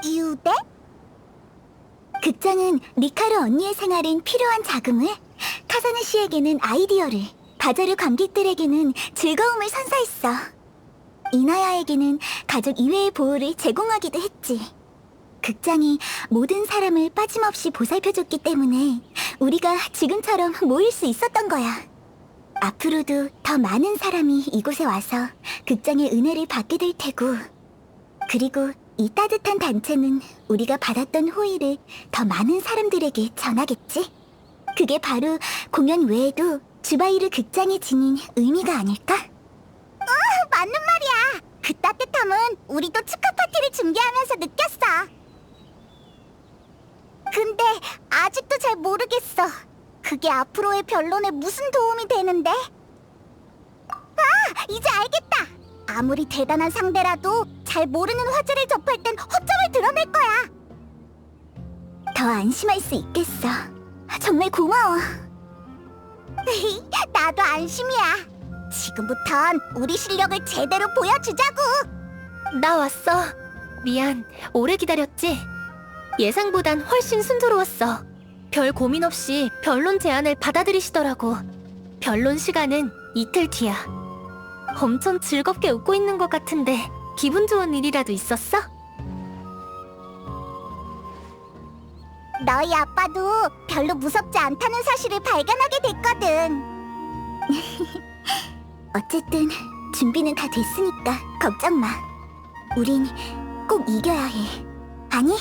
유대? 극장은 리카르 언니의 생활엔 필요한 자금을, 카사네 씨에게는 아이디어를, 바자르 관객들에게는 즐거움을 선사했어. 이나야에게는 가족 이외의 보호를 제공하기도 했지. 극장이 모든 사람을 빠짐없이 보살펴줬기 때문에 우리가 지금처럼 모일 수 있었던 거야. 앞으로도 더 많은 사람이 이곳에 와서 극장의 은혜를 받게 될 테고, 그리고 이 따뜻한 단체는 우리가 받았던 호의를 더 많은 사람들에게 전하겠지? 그게 바로 공연 외에도 주바이르 극장이 지닌 의미가 아닐까? 맞는 말이야. 그 따뜻함은 우리도 축하 파티를 준비하면서 느꼈어. 근데 아직도 잘 모르겠어. 그게 앞으로의 변론에 무슨 도움이 되는데? 이제 알겠다. 아무리 대단한 상대라도 잘 모르는 화제를 접할 땐 허점을 드러낼 거야. 더 안심할 수 있겠어. 정말 고마워. 나도 안심이야. 지금부턴 우리 실력을 제대로 보여주자고. 나 왔어. 미안, 오래 기다렸지? 예상보단 훨씬 순조로웠어. 별 고민 없이 변론 제안을 받아들이시더라고. 변론 시간은 이틀 뒤야. 엄청 즐겁게 웃고 있는 것 같은데 기분 좋은 일이라도 있었어? 너희 아빠도 별로 무섭지 않다는 사실을 발견하게 됐거든. 어쨌든 준비는 다 됐으니까 걱정 마. 우린 꼭 이겨야 해. 아니,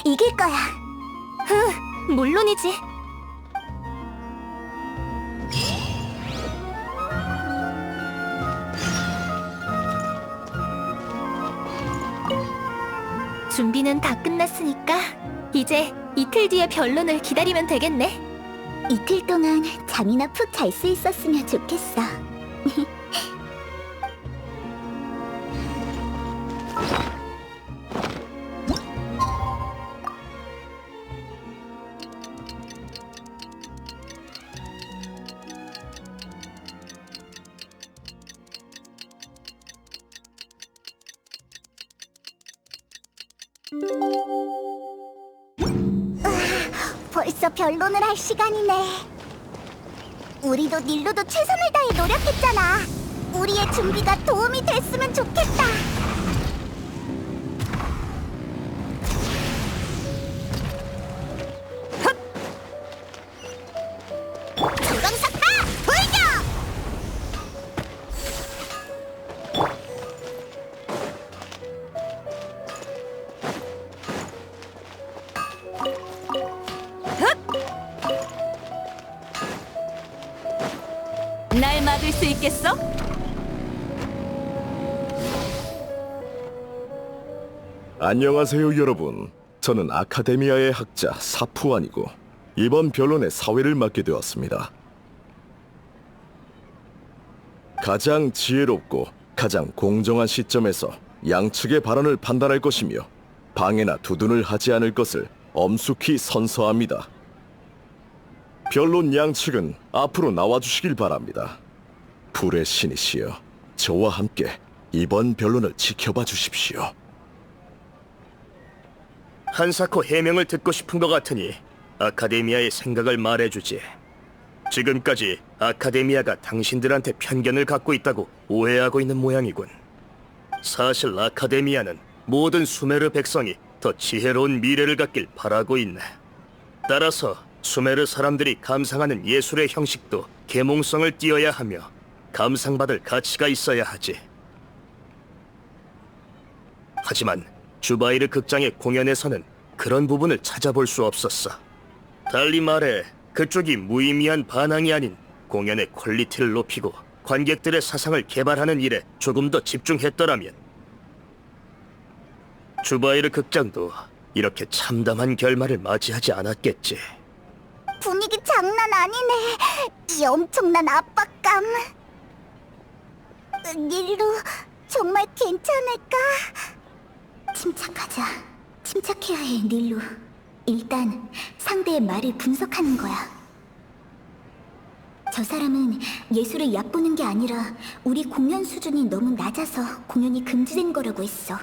이길 거야. 물론이지. 준비는 다 끝났으니까 이제 이틀 뒤의 변론을 기다리면 되겠네. 이틀 동안 잠이나 푹 잘 수 있었으면 좋겠어. 벌써 변론을 할 시간이네. 우리도 닐루도 최선을 다해 노력했잖아. 우리의 준비가 도움이 됐으면 좋겠다. 조광석파 돌격! 날 막을 수 있겠어? 안녕하세요 여러분. 저는 아카데미아의 학자 사푸안이고 이번 변론의 사회를 맡게 되었습니다. 가장 지혜롭고 가장 공정한 시점에서 양측의 발언을 판단할 것이며 방해나 두둔을 하지 않을 것을 엄숙히 선서합니다. 변론 양측은 앞으로 나와주시길 바랍니다. 불의 신이시여, 저와 함께 이번 변론을 지켜봐 주십시오. 한사코 해명을 듣고 싶은 것 같으니 아카데미아의 생각을 말해주지. 지금까지 아카데미아가 당신들한테 편견을 갖고 있다고 오해하고 있는 모양이군. 사실 아카데미아는 모든 수메르 백성이 더 지혜로운 미래를 갖길 바라고 있네. 따라서 수메르 사람들이 감상하는 예술의 형식도 계몽성을 띄어야 하며 감상받을 가치가 있어야 하지. 하지만 주바이르 극장의 공연에서는 그런 부분을 찾아볼 수 없었어. 달리 말해 그쪽이 무의미한 반항이 아닌 공연의 퀄리티를 높이고 관객들의 사상을 개발하는 일에 조금 더 집중했더라면 주바이르 극장도 이렇게 참담한 결말을 맞이하지 않았겠지. 분위기 장난 아니네. 이 엄청난 압박감. 닐루, 정말 괜찮을까? 침착하자. 침착해야 해, 닐루. 일단 상대의 말을 분석하는 거야. 저 사람은 예술을 얕보는 게 아니라 우리 공연 수준이 너무 낮아서 공연이 금지된 거라고 했어.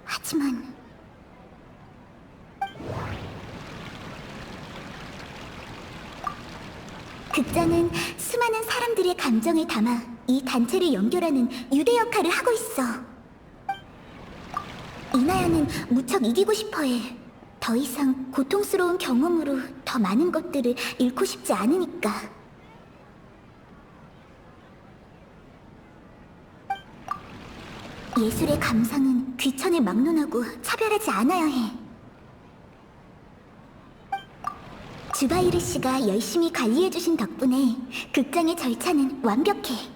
하지만 극장은 수많은 사람들의 감정을 담아 이 단체를 연결하는 유대 역할을 하고 있어. 이나야는 무척 이기고 싶어해. 더 이상 고통스러운 경험으로 더 많은 것들을 잃고 싶지 않으니까. 예술의 감상은 귀천을 막론하고 차별하지 않아야 해. 주바이르 씨가 열심히 관리해주신 덕분에 극장의 절차는 완벽해.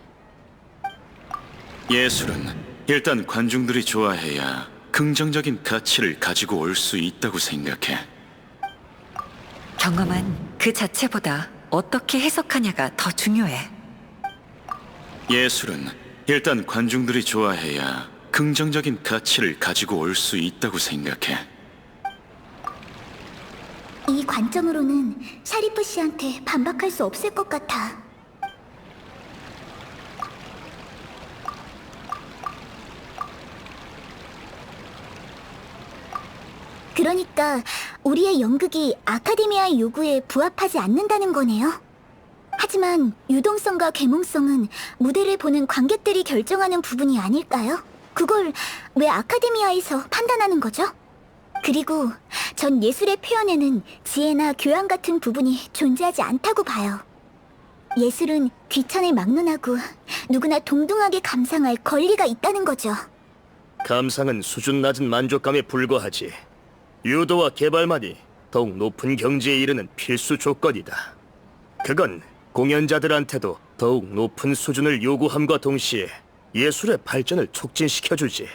예술은 일단 관중들이 좋아해야 긍정적인 가치를 가지고 올 수 있다고 생각해. 경험은 그 자체보다 어떻게 해석하냐가 더 중요해. 예술은 일단 관중들이 좋아해야 긍정적인 가치를 가지고 올 수 있다고 생각해. 이 관점으로는 샤리프 씨한테 반박할 수 없을 것 같아. 그러니까 우리의 연극이 아카데미아의 요구에 부합하지 않는다는 거네요. 하지만 유동성과 계몽성은 무대를 보는 관객들이 결정하는 부분이 아닐까요? 그걸 왜 아카데미아에서 판단하는 거죠? 그리고 전 예술의 표현에는 지혜나 교양 같은 부분이 존재하지 않다고 봐요. 예술은 귀천을 막론하고 누구나 동등하게 감상할 권리가 있다는 거죠. 감상은 수준 낮은 만족감에 불과하지. 유도와 개발만이 더욱 높은 경지에 이르는 필수 조건이다. 그건 공연자들한테도 더욱 높은 수준을 요구함과 동시에 예술의 발전을 촉진시켜주지.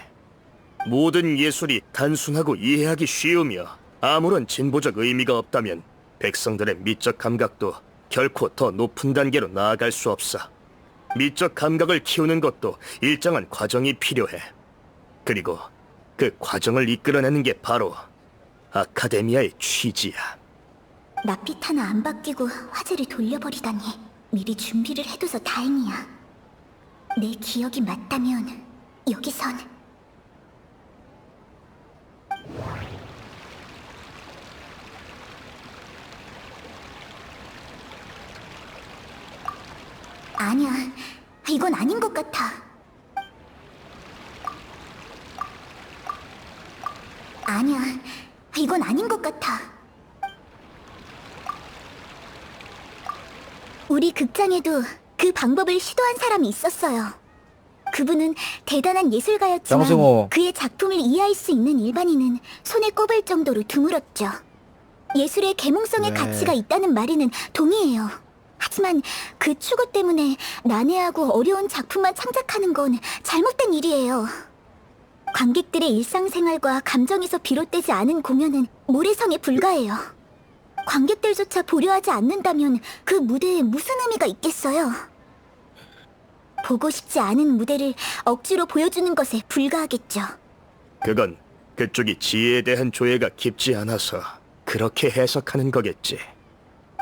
모든 예술이 단순하고 이해하기 쉬우며 아무런 진보적 의미가 없다면 백성들의 미적 감각도 결코 더 높은 단계로 나아갈 수 없어. 미적 감각을 키우는 것도 일정한 과정이 필요해. 그리고 그 과정을 이끌어내는 게 바로 아카데미아의 취지야. 낯빛 하나 안 바뀌고 화제를 돌려버리다니. 미리 준비를 해둬서 다행이야. 내 기억이 맞다면 여기선 아니야, 이건 아닌 것 같아. 아니야, 이건 아닌 것 같아. 우리 극장에도 그 방법을 시도한 사람이 있었어요. 그분은 대단한 예술가였지만 양승호. 그의 작품을 이해할 수 있는 일반인은 손에 꼽을 정도로 드물었죠. 예술의 계몽성의 네. 가치가 있다는 말에는 동의해요. 하지만 그 추구 때문에 난해하고 어려운 작품만 창작하는 건 잘못된 일이에요. 관객들의 일상생활과 감정에서 비롯되지 않은 공연은 모래성에 불과해요. 관객들조차 보려 하지 않는다면 그 무대에 무슨 의미가 있겠어요? 보고 싶지 않은 무대를 억지로 보여주는 것에 불과하겠죠. 그건 그쪽이 지혜에 대한 조예가 깊지 않아서 그렇게 해석하는 거겠지.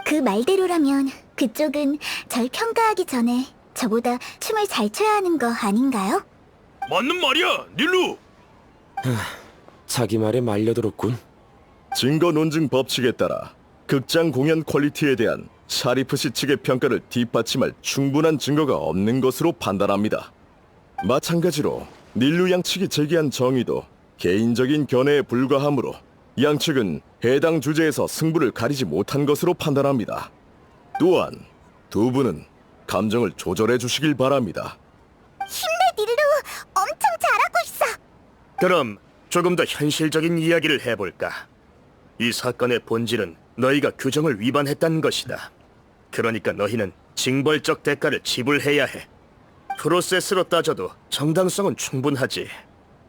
그 말대로라면 그쪽은 절 평가하기 전에 저보다 춤을 잘 춰야 하는 거 아닌가요? 맞는 말이야, 닐루! 자기 말에 말려들었군. 증거 논증 법칙에 따라 극장 공연 퀄리티에 대한 샤리프 씨 측의 평가를 뒷받침할 충분한 증거가 없는 것으로 판단합니다. 마찬가지로 닐루 양측이 제기한 정의도 개인적인 견해에 불과하므로 양측은 해당 주제에서 승부를 가리지 못한 것으로 판단합니다. 또한 두 분은 감정을 조절해 주시길 바랍니다. 힘내 닐루! 엄청 잘하고 있어! 그럼 조금 더 현실적인 이야기를 해볼까? 이 사건의 본질은 너희가 규정을 위반했다는 것이다. 그러니까 너희는 징벌적 대가를 지불해야 해. 프로세스로 따져도 정당성은 충분하지.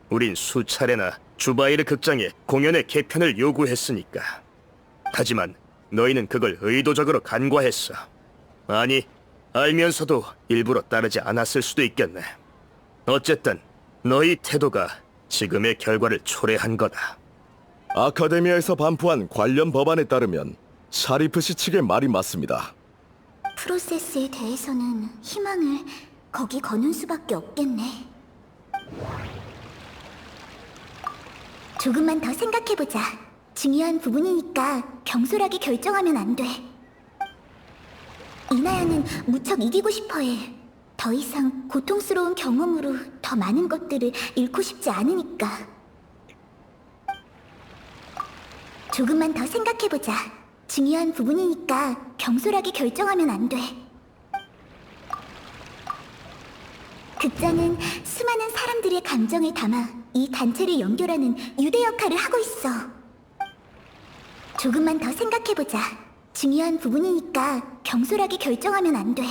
우린 수차례나 주바이르 극장에 공연의 개편을 요구했으니까. 하지만 너희는 그걸 의도적으로 간과했어. 아니, 알면서도 일부러 따르지 않았을 수도 있겠네. 어쨌든 너희 태도가 지금의 결과를 초래한 거다. 아카데미아에서 반포한 관련 법안에 따르면 샤리프 씨 측의 말이 맞습니다. 프로세스에 대해서는 희망을 거기 거는 수밖에 없겠네. 조금만 더 생각해보자. 중요한 부분이니까 경솔하게 결정하면 안 돼. 이나야는 무척 이기고 싶어해. 더 이상 고통스러운 경험으로 더 많은 것들을 잃고 싶지 않으니까. 조금만 더 생각해보자. 중요한 부분이니까 경솔하게 결정하면 안 돼. 극장은 수많은 사람들의 감정을 담아 이 단체를 연결하는 유대 역할을 하고 있어. 조금만 더 생각해보자. 중요한 부분이니까 경솔하게 결정하면 안 돼.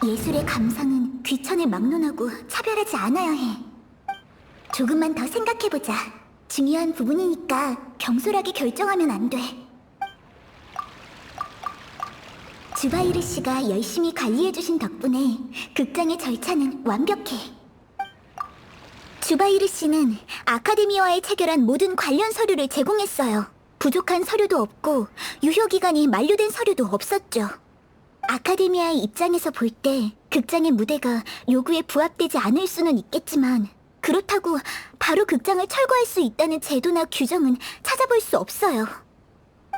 예술의 감상은 귀천을 막론하고 차별하지 않아야 해. 조금만 더 생각해보자. 중요한 부분이니까 경솔하게 결정하면 안 돼. 주바이르 씨가 열심히 관리해주신 덕분에 극장의 절차는 완벽해. 주바이르 씨는 아카데미와의 체결한 모든 관련 서류를 제공했어요. 부족한 서류도 없고 유효기간이 만료된 서류도 없었죠. 아카데미아의 입장에서 볼 때 극장의 무대가 요구에 부합되지 않을 수는 있겠지만 그렇다고 바로 극장을 철거할 수 있다는 제도나 규정은 찾아볼 수 없어요.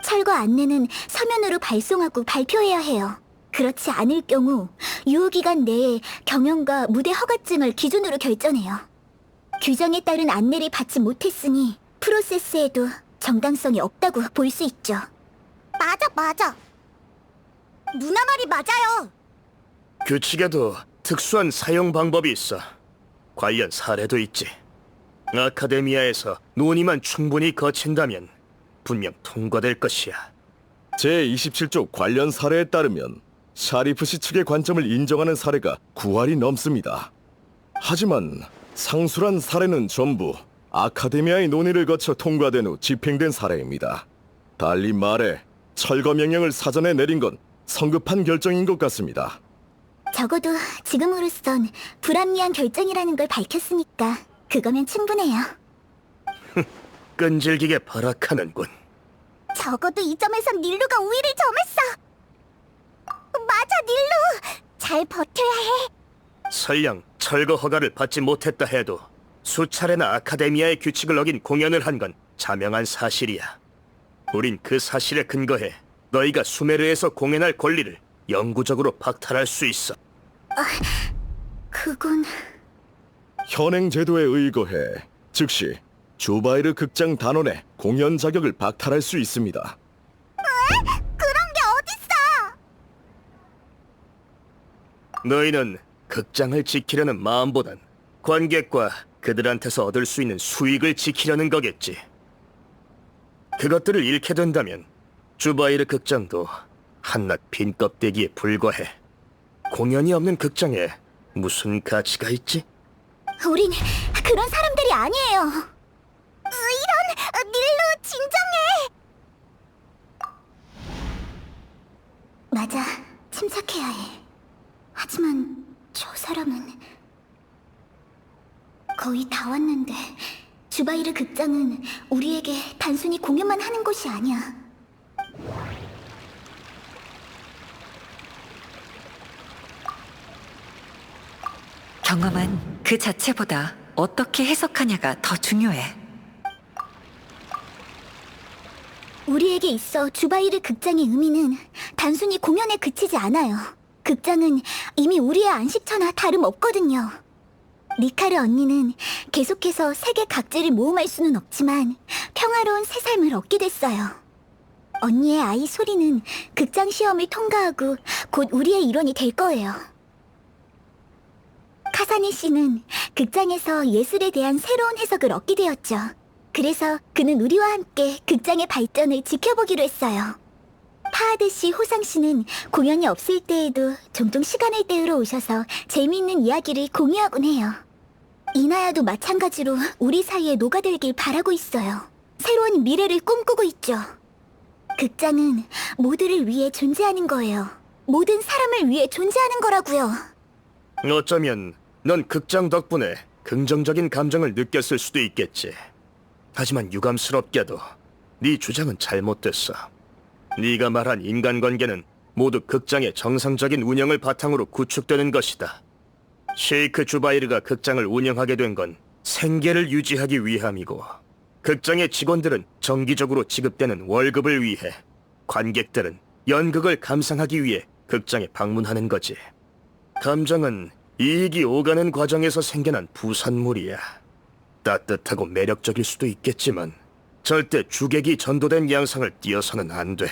철거 안내는 서면으로 발송하고 발표해야 해요. 그렇지 않을 경우 유효기간 내에 경영과 무대 허가증을 기준으로 결정해요. 규정에 따른 안내를 받지 못했으니 프로세스에도 정당성이 없다고 볼 수 있죠. 맞아. 누나 말이 맞아요. 규칙에도 특수한 사용 방법이 있어. 관련 사례도 있지. 아카데미아에서 논의만 충분히 거친다면 분명 통과될 것이야. 제27조 관련 사례에 따르면 샤리프시 측의 관점을 인정하는 사례가 9할이 넘습니다. 하지만 상술한 사례는 전부 아카데미아의 논의를 거쳐 통과된 후 집행된 사례입니다. 달리 말해 철거 명령을 사전에 내린 건 성급한 결정인 것 같습니다. 적어도 지금으로선 불합리한 결정이라는 걸 밝혔으니까 그거면 충분해요. 끈질기게 발악하는군. 적어도 이 점에선 닐루가 우위를 점했어. 맞아, 닐루. 잘 버텨야 해. 설령 철거 허가를 받지 못했다 해도 수차례나 아카데미아의 규칙을 어긴 공연을 한 건 자명한 사실이야. 우린 그 사실에 근거해 너희가 수메르에서 공연할 권리를 영구적으로 박탈할 수 있어. 그건... 현행 제도에 의거해 즉시 주바이르 극장 단원의 공연 자격을 박탈할 수 있습니다. 그런 게 어딨어! 너희는 극장을 지키려는 마음보단 관객과 그들한테서 얻을 수 있는 수익을 지키려는 거겠지. 그것들을 잃게 된다면 주바이르 극장도 한낱 빈 껍데기에 불과해. 공연이 없는 극장에 무슨 가치가 있지? 우린 그런 사람들이 아니에요. 이런... 닐루, 진정해! 맞아, 침착해야 해. 하지만 저 사람은... 거의 다 왔는데 주바이르 극장은 우리에게 단순히 공연만 하는 곳이 아니야. 경험은 그 자체보다 어떻게 해석하냐가 더 중요해. 우리에게 있어 주바이르 극장의 의미는 단순히 공연에 그치지 않아요. 극장은 이미 우리의 안식처나 다름없거든요. 리카르 언니는 계속해서 세계 각지를 모험할 수는 없지만 평화로운 새 삶을 얻게 됐어요. 언니의 아이 소리는 극장 시험을 통과하고 곧 우리의 일원이 될 거예요. 카사네 씨는 극장에서 예술에 대한 새로운 해석을 얻게 되었죠. 그래서 그는 우리와 함께 극장의 발전을 지켜보기로 했어요. 파하드 씨, 호상 씨는 공연이 없을 때에도 종종 시간을 때우러 오셔서 재미있는 이야기를 공유하곤 해요. 이나야도 마찬가지로 우리 사이에 녹아들길 바라고 있어요. 새로운 미래를 꿈꾸고 있죠. 극장은 모두를 위해 존재하는 거예요. 모든 사람을 위해 존재하는 거라고요. 어쩌면 넌 극장 덕분에 긍정적인 감정을 느꼈을 수도 있겠지. 하지만 유감스럽게도 네 주장은 잘못됐어. 네가 말한 인간관계는 모두 극장의 정상적인 운영을 바탕으로 구축되는 것이다. 셰이크 주바이르가 극장을 운영하게 된 건 생계를 유지하기 위함이고, 극장의 직원들은 정기적으로 지급되는 월급을 위해, 관객들은 연극을 감상하기 위해 극장에 방문하는 거지. 감정은 이익이 오가는 과정에서 생겨난 부산물이야. 따뜻하고 매력적일 수도 있겠지만 절대 주객이 전도된 양상을 띄어서는 안 돼.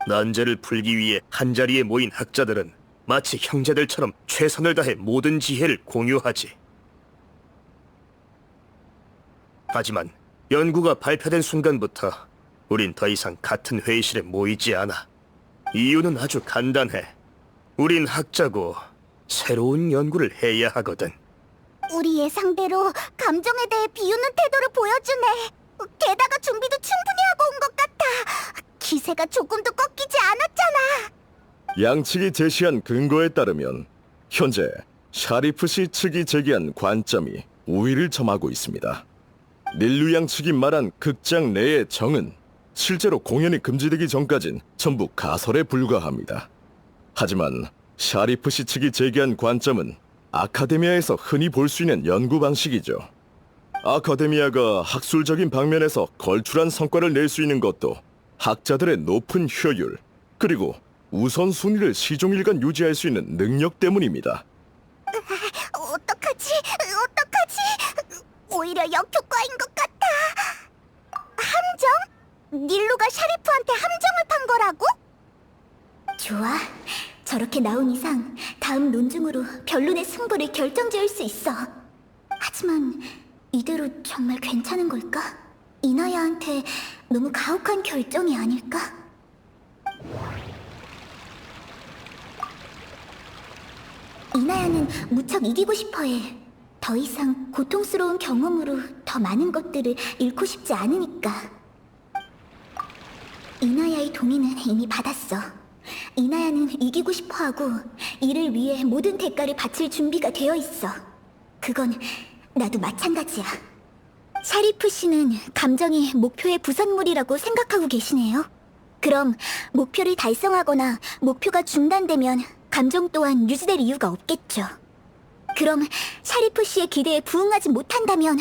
난제를 풀기 위해 한자리에 모인 학자들은 마치 형제들처럼 최선을 다해 모든 지혜를 공유하지. 하지만 연구가 발표된 순간부터 우린 더 이상 같은 회의실에 모이지 않아. 이유는 아주 간단해. 우린 학자고 새로운 연구를 해야 하거든. 우리 예상대로 감정에 대해 비웃는 태도를 보여주네. 게다가 준비도 충분히 하고 온 것 같아. 기세가 조금도 꺾이지 않았잖아. 양측이 제시한 근거에 따르면 현재 샤리프 씨 측이 제기한 관점이 우위를 점하고 있습니다. 닐루 양 측이 말한 극장 내의 정은 실제로 공연이 금지되기 전까진 전부 가설에 불과합니다. 하지만 샤리프 씨 측이 제기한 관점은 아카데미아에서 흔히 볼 수 있는 연구 방식이죠. 아카데미아가 학술적인 방면에서 걸출한 성과를 낼 수 있는 것도 학자들의 높은 효율, 그리고 우선순위를 시종일관 유지할 수 있는 능력 때문입니다. 어떡하지? 오히려 역효과인 것 같아. 함정? 닐루가 샤리프한테 함정을 판 거라고? 좋아. 저렇게 나온 이상 다음 논증으로 변론의 승부를 결정지을 수 있어. 하지만 이대로 정말 괜찮은 걸까? 이나야한테 너무 가혹한 결정이 아닐까? 이나야는 무척 이기고 싶어해. 더 이상 고통스러운 경험으로 더 많은 것들을 잃고 싶지 않으니까. 이나야의 동의는 이미 받았어. 이나야는 이기고 싶어하고 이를 위해 모든 대가를 바칠 준비가 되어 있어. 그건 나도 마찬가지야. 샤리프 씨는 감정이 목표의 부산물이라고 생각하고 계시네요. 그럼 목표를 달성하거나 목표가 중단되면 감정 또한 유지될 이유가 없겠죠. 그럼 샤리프 씨의 기대에 부응하지 못한다면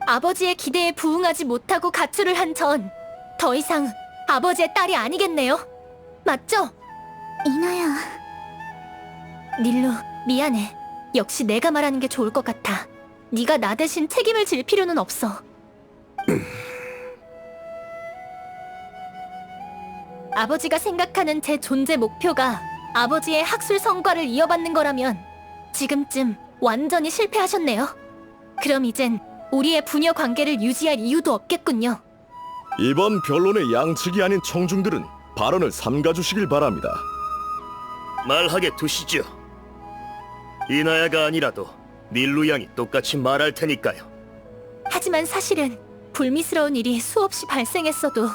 아버지의 기대에 부응하지 못하고 가출을 한 전 더 이상 아버지의 딸이 아니겠네요. 맞죠? 이나야. 닐루, 미안해. 역시 내가 말하는 게 좋을 것 같아. 네가 나 대신 책임을 질 필요는 없어. 아버지가 생각하는 제 존재 목표가 아버지의 학술 성과를 이어받는 거라면 지금쯤 완전히 실패하셨네요. 그럼 이젠 우리의 부녀 관계를 유지할 이유도 없겠군요. 이번 변론의 양측이 아닌 청중들은 발언을 삼가주시길 바랍니다. 말하게 두시죠. 이나야가 아니라도 닐루 양이 똑같이 말할 테니까요. 하지만 사실은 불미스러운 일이 수없이 발생했어도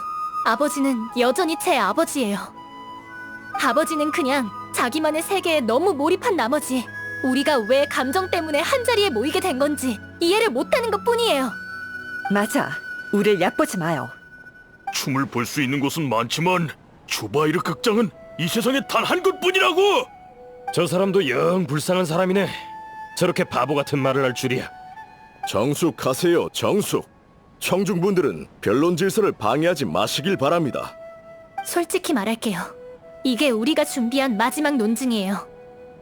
아버지는 여전히 제 아버지예요. 아버지는 그냥 자기만의 세계에 너무 몰입한 나머지 우리가 왜 감정 때문에 한자리에 모이게 된 건지 이해를 못하는 것뿐이에요. 맞아. 우릴 얕보지 마요. 춤을 볼 수 있는 곳은 많지만 주바이르 극장은 이 세상에 단 한 곳뿐이라고! 저 사람도 영 불쌍한 사람이네. 저렇게 바보 같은 말을 할 줄이야. 정숙하세요, 정숙. 청중분들은 변론 질서를 방해하지 마시길 바랍니다. 솔직히 말할게요. 이게 우리가 준비한 마지막 논증이에요.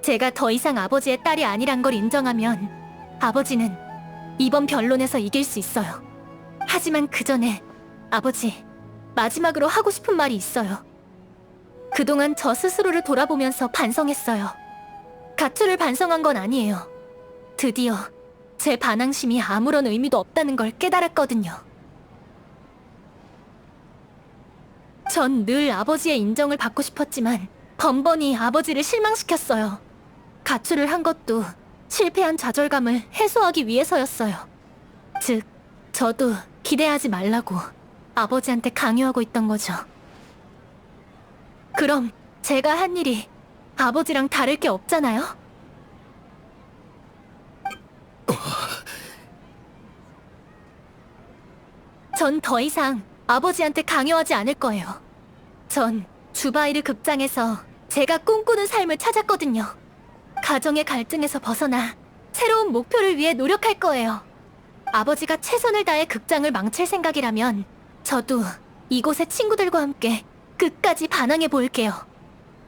제가 더 이상 아버지의 딸이 아니란 걸 인정하면 아버지는 이번 변론에서 이길 수 있어요. 하지만 그 전에 아버지, 마지막으로 하고 싶은 말이 있어요. 그동안 저 스스로를 돌아보면서 반성했어요. 가출을 반성한 건 아니에요. 드디어 제 반항심이 아무런 의미도 없다는 걸 깨달았거든요. 전 늘 아버지의 인정을 받고 싶었지만 번번이 아버지를 실망시켰어요. 가출을 한 것도 실패한 좌절감을 해소하기 위해서였어요. 즉, 저도 기대하지 말라고 아버지한테 강요하고 있던 거죠. 그럼 제가 한 일이 아버지랑 다를 게 없잖아요? 전 더 이상 아버지한테 강요하지 않을 거예요. 전 주바이르 극장에서 제가 꿈꾸는 삶을 찾았거든요. 가정의 갈등에서 벗어나 새로운 목표를 위해 노력할 거예요. 아버지가 최선을 다해 극장을 망칠 생각이라면 저도 이곳의 친구들과 함께 끝까지 반항해 볼게요.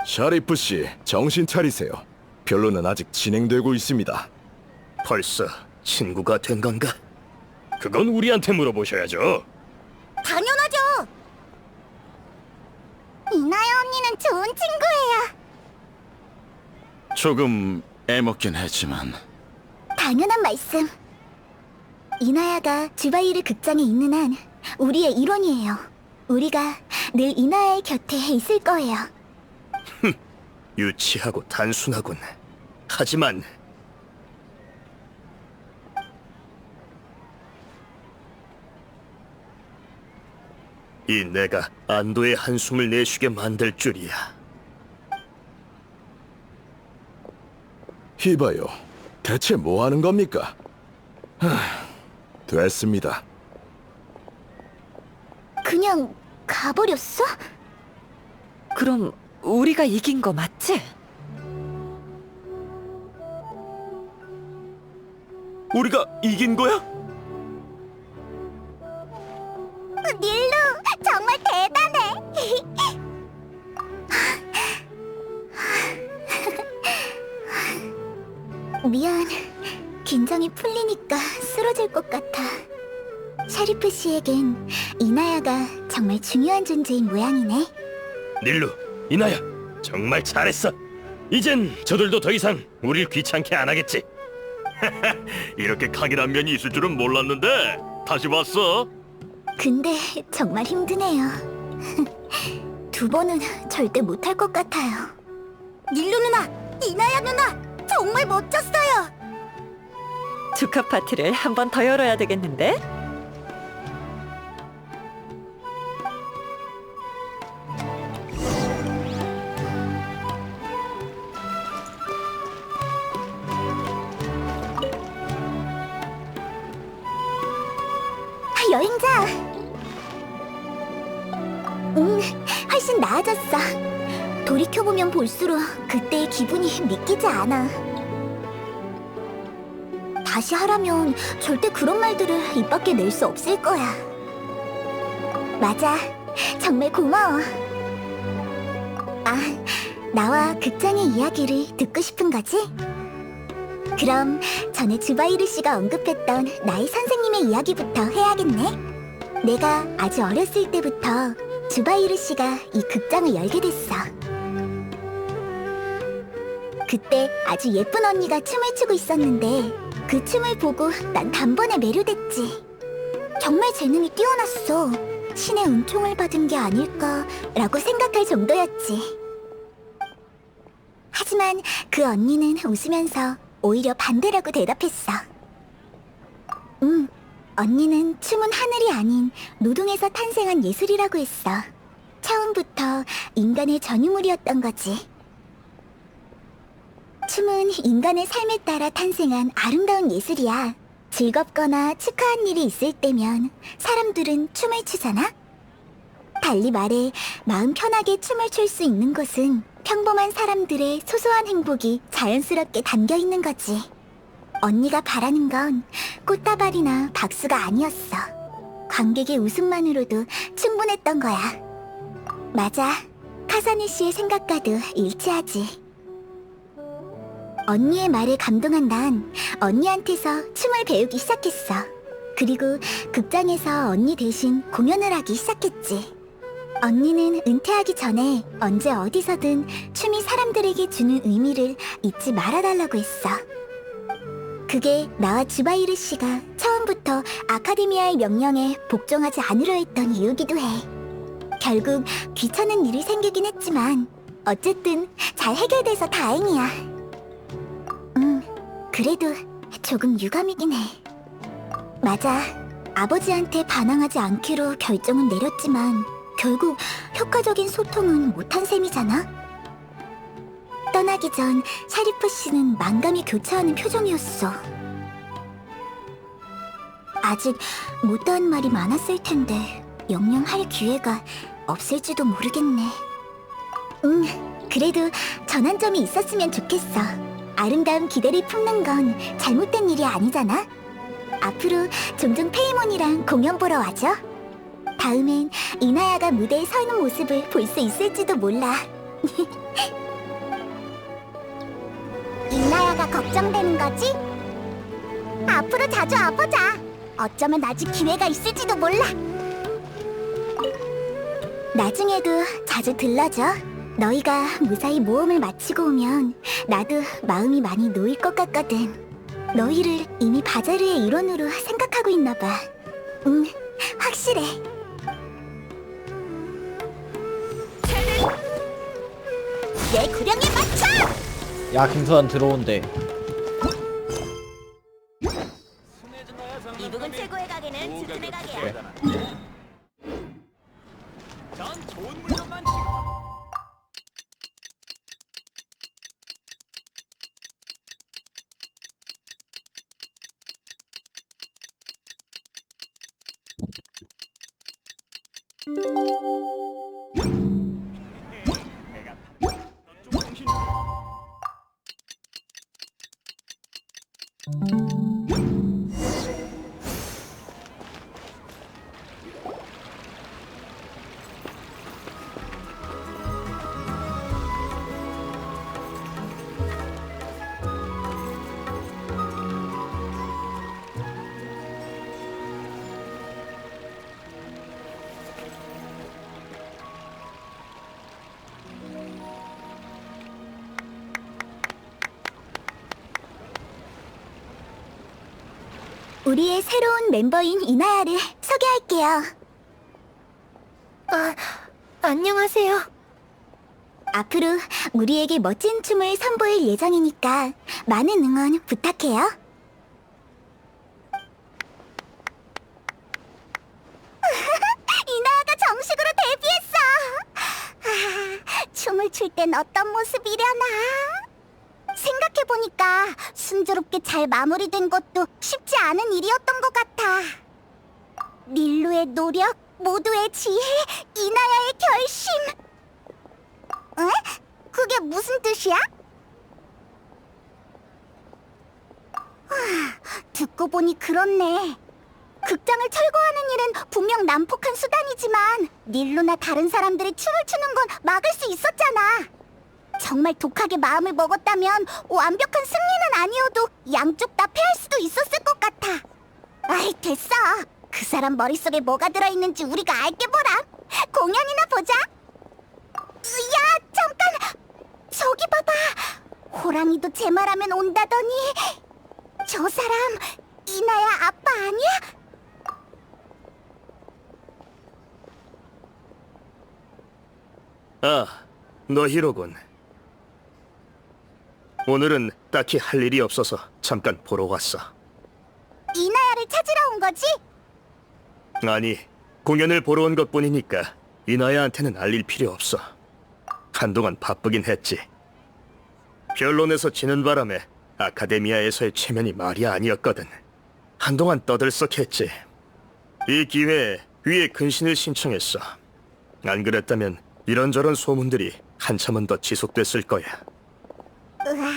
샤리프 씨, 정신 차리세요. 변론은 아직 진행되고 있습니다. 벌써 친구가 된 건가? 그건 우리한테 물어보셔야죠. 당연하죠. 이나야 언니는 좋은 친구예요. 조금 애먹긴 했지만 당연한 말씀. 이나야가 주바이르 극장에 있는 한 우리의 일원이에요. 우리가 늘 이나야의 곁에 있을 거예요. 유치하고 단순하군. 하지만 이 내가 안도의 한숨을 내쉬게 만들 줄이야. 이봐요. 대체 뭐 하는 겁니까? 됐습니다. 그냥 가버렸어? 그럼 우리가 이긴 거 맞지? 우리가 이긴 거야? 닐루 정말 대단해. 미안. 긴장이 풀리니까 쓰러질 것 같아. 샤리프 씨에겐 이나야가 정말 중요한 존재인 모양이네. 닐루, 이나야, 정말 잘했어. 이젠 저들도 더 이상 우릴 귀찮게 안 하겠지. 이렇게 강인한 면이 있을 줄은 몰랐는데 다시 봤어. 근데 정말 힘드네요. 두 번은 절대 못할 것 같아요. 닐루 누나, 이나야 누나, 정말 멋졌어요. 축하 파티를 한 번 더 열어야 되겠는데? 여행자. 훨씬 나아졌어. 돌이켜보면 볼수록 그때의 기분이 믿기지 않아. 다시 하라면 절대 그런 말들을 입 밖에 낼 수 없을 거야. 맞아. 정말 고마워. 아, 나와 극장의 이야기를 듣고 싶은 거지? 그럼 전에 주바이르 씨가 언급했던 나의 선생님의 이야기부터 해야겠네. 내가 아주 어렸을 때부터 주바이르 씨가 이 극장을 열게 됐어. 그때 아주 예쁜 언니가 춤을 추고 있었는데 그 춤을 보고 난 단번에 매료됐지. 정말 재능이 뛰어났어. 신의 은총을 받은 게 아닐까라고 생각할 정도였지. 하지만 그 언니는 웃으면서 오히려 반대라고 대답했어. 언니는 춤은 하늘이 아닌 노동에서 탄생한 예술이라고 했어. 처음부터 인간의 전유물이었던 거지. 춤은 인간의 삶에 따라 탄생한 아름다운 예술이야. 즐겁거나 축하한 일이 있을 때면 사람들은 춤을 추잖아? 달리 말해 마음 편하게 춤을 출 수 있는 곳은 평범한 사람들의 소소한 행복이 자연스럽게 담겨 있는 거지. 언니가 바라는 건 꽃다발이나 박수가 아니었어. 관객의 웃음만으로도 충분했던 거야. 맞아. 카사네 씨의 생각과도 일치하지. 언니의 말에 감동한 난 언니한테서 춤을 배우기 시작했어. 그리고 극장에서 언니 대신 공연을 하기 시작했지. 언니는 은퇴하기 전에 언제 어디서든 춤이 사람들에게 주는 의미를 잊지 말아달라고 했어. 그게 나와 주바이르 씨가 처음부터 아카데미아의 명령에 복종하지 않으려 했던 이유기도 해. 결국 귀찮은 일이 생기긴 했지만 어쨌든 잘 해결돼서 다행이야. 그래도 조금 유감이긴 해. 맞아. 아버지한테 반항하지 않기로 결정은 내렸지만 결국 효과적인 소통은 못한 셈이잖아? 떠나기 전 샤리프 씨는 만감이 교차하는 표정이었어. 아직 못다한 말이 많았을 텐데 영영 할 기회가 없을지도 모르겠네. 그래도 전한 점이 있었으면 좋겠어. 아름다운 기대를 품는 건 잘못된 일이 아니잖아? 앞으로 종종 페이몬이랑 공연 보러 와줘. 다음엔 이나야가 무대에 서 있는 모습을 볼 수 있을지도 몰라. 이나야가 걱정되는 거지? 앞으로 자주 와보자. 어쩌면 아직 기회가 있을지도 몰라. 나중에도 자주 들러줘. 너희가 무사히 모험을 마치고 오면 나도 마음이 많이 놓일 것 같거든. 너희를 이미 바자르의 일원으로 생각하고 있나 봐. 확실해. 내 구령에 맞춰! 야 김서연 들어온대. 이북은 최고의 가게는 짙은의 가게야. 그래. 우리의 새로운 멤버인 이나야를 소개할게요. 안녕하세요. 앞으로 우리에게 멋진 춤을 선보일 예정이니까 많은 응원 부탁해요. 이나야가 정식으로 데뷔했어. 춤을 출 땐 어떤 모습이려나? 생각해보니까 순조롭게 잘 마무리된 것도 쉽지 않은 일이었던 것 같아. 닐루의 노력, 모두의 지혜, 이나야의 결심. 에? 그게 무슨 뜻이야? 듣고 보니 그렇네. 극장을 철거하는 일은 분명 난폭한 수단이지만 닐루나 다른 사람들이 춤을 추는 건 막을 수 있었잖아. 정말 독하게 마음을 먹었다면 완벽한 승리는 아니어도 양쪽 다 패할 수도 있었을 것 같아. 아이, 됐어. 그 사람 머릿속에 뭐가 들어있는지 우리가 알게 보라. 공연이나 보자. 야, 잠깐! 저기 봐봐. 호랑이도 제 말하면 온다더니. 저 사람 이나야 아빠 아니야? 아, 너희로군. 오늘은 딱히 할 일이 없어서 잠깐 보러 왔어. 이나야를 찾으러 온 거지? 아니, 공연을 보러 온 것뿐이니까 이나야한테는 알릴 필요 없어. 한동안 바쁘긴 했지. 변론에서 지는 바람에 아카데미아에서의 체면이 말이 아니었거든. 한동안 떠들썩했지. 이 기회에 위에 근신을 신청했어. 안 그랬다면 이런저런 소문들이 한참은 더 지속됐을 거야. 우와,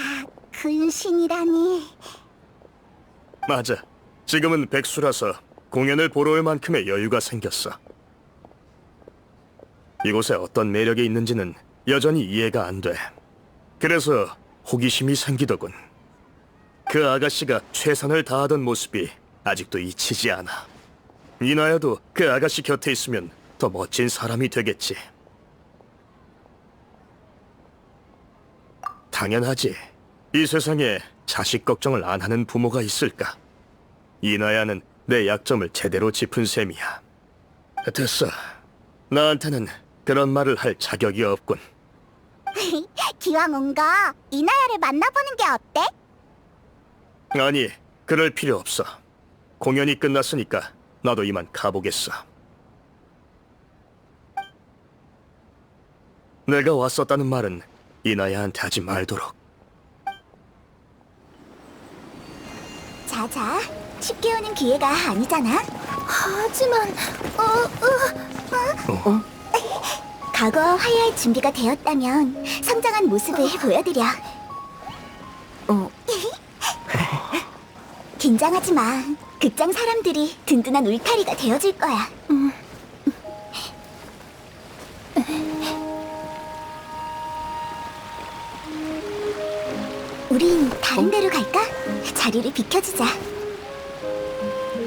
근신이라니. 맞아. 지금은 백수라서 공연을 보러 올 만큼의 여유가 생겼어. 이곳에 어떤 매력이 있는지는 여전히 이해가 안 돼. 그래서 호기심이 생기더군. 그 아가씨가 최선을 다하던 모습이 아직도 잊히지 않아. 이나야도 그 아가씨 곁에 있으면 더 멋진 사람이 되겠지. 당연하지. 이 세상에 자식 걱정을 안 하는 부모가 있을까? 이나야는 내 약점을 제대로 짚은 셈이야. 됐어. 나한테는 그런 말을 할 자격이 없군. 기왕 온 거 이나야를 만나보는 게 어때? 아니, 그럴 필요 없어. 공연이 끝났으니까 나도 이만 가보겠어. 내가 왔었다는 말은 이나야한테 하지 말도록. 자자, 쉽게 오는 기회가 아니잖아. 하지만 과거 화해할 준비가 되었다면 성장한 모습을 보여드려. 긴장하지 마. 극장 사람들이 든든한 울타리가 되어줄 거야. 우린 다른 데로 갈까? 자리를 비켜주자.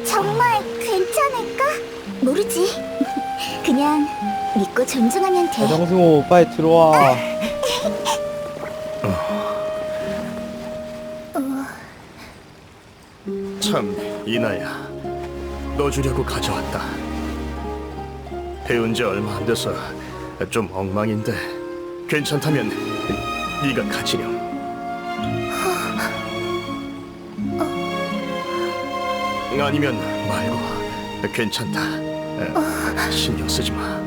정말 모르지. 그냥 믿고 존중하면 돼. 정승호 빨리 들어와. 참, 이나야. 너 주려고 가져왔다. 배운 지 얼마 안 돼서 좀 엉망인데 괜찮다면 네가 가지렴. 아니면 말고 괜찮다. 신경 쓰지 마.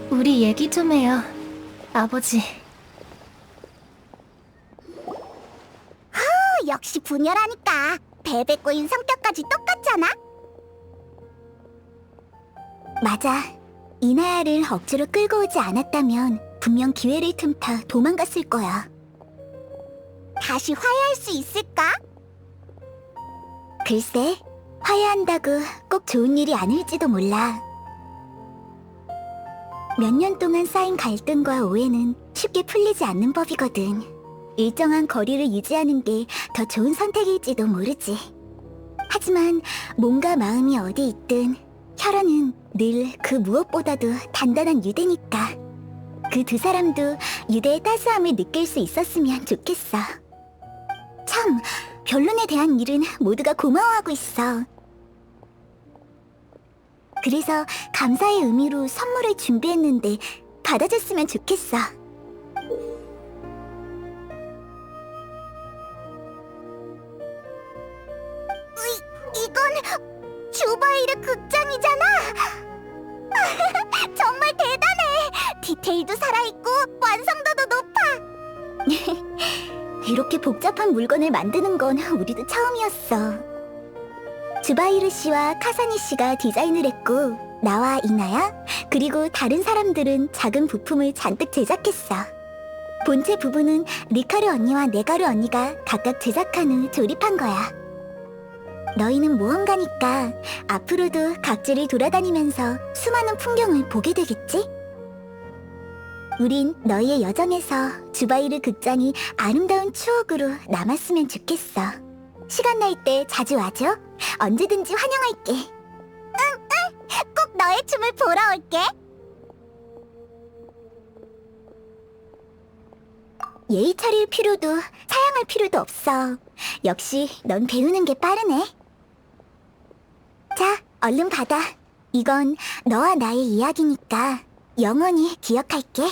우리 얘기 좀 해요, 아버지. 역시 분열하니까 베베 꼬인 성격까지 똑같잖아. 맞아. 이나야를 억지로 끌고 오지 않았다면 분명 기회를 틈타 도망갔을 거야. 다시 화해할 수 있을까? 글쎄, 화해한다고 꼭 좋은 일이 아닐지도 몰라. 몇 년 동안 쌓인 갈등과 오해는 쉽게 풀리지 않는 법이거든. 일정한 거리를 유지하는 게 더 좋은 선택일지도 모르지. 하지만 몸과 마음이 어디 있든 혈연은 늘 그 무엇보다도 단단한 유대니까. 그 두 사람도 유대의 따스함을 느낄 수 있었으면 좋겠어. 참, 변론에 대한 일은 모두가 고마워하고 있어. 그래서 감사의 의미로 선물을 준비했는데 받아줬으면 좋겠어. 이건 주바이르 극장이잖아. 정말 대단해. 디테일도 살아있고 완성도도 높아. 이렇게 복잡한 물건을 만드는 건 우리도 처음이었어. 주바이르 씨와 카사니 씨가 디자인을 했고, 나와 이나야 그리고 다른 사람들은 작은 부품을 잔뜩 제작했어. 본체 부분은 리카르 언니와 네가르 언니가 각각 제작한 후 조립한 거야. 너희는 모험가니까 앞으로도 각지를 돌아다니면서 수많은 풍경을 보게 되겠지? 우린 너희의 여정에서 주바이르 극장이 아름다운 추억으로 남았으면 좋겠어. 시간 날 때 자주 와줘. 언제든지 환영할게. 응, 꼭 너의 춤을 보러 올게. 예의 차릴 필요도 사양할 필요도 없어. 역시 넌 배우는 게 빠르네. 자, 얼른 받아. 이건 너와 나의 이야기니까 영원히 기억할게.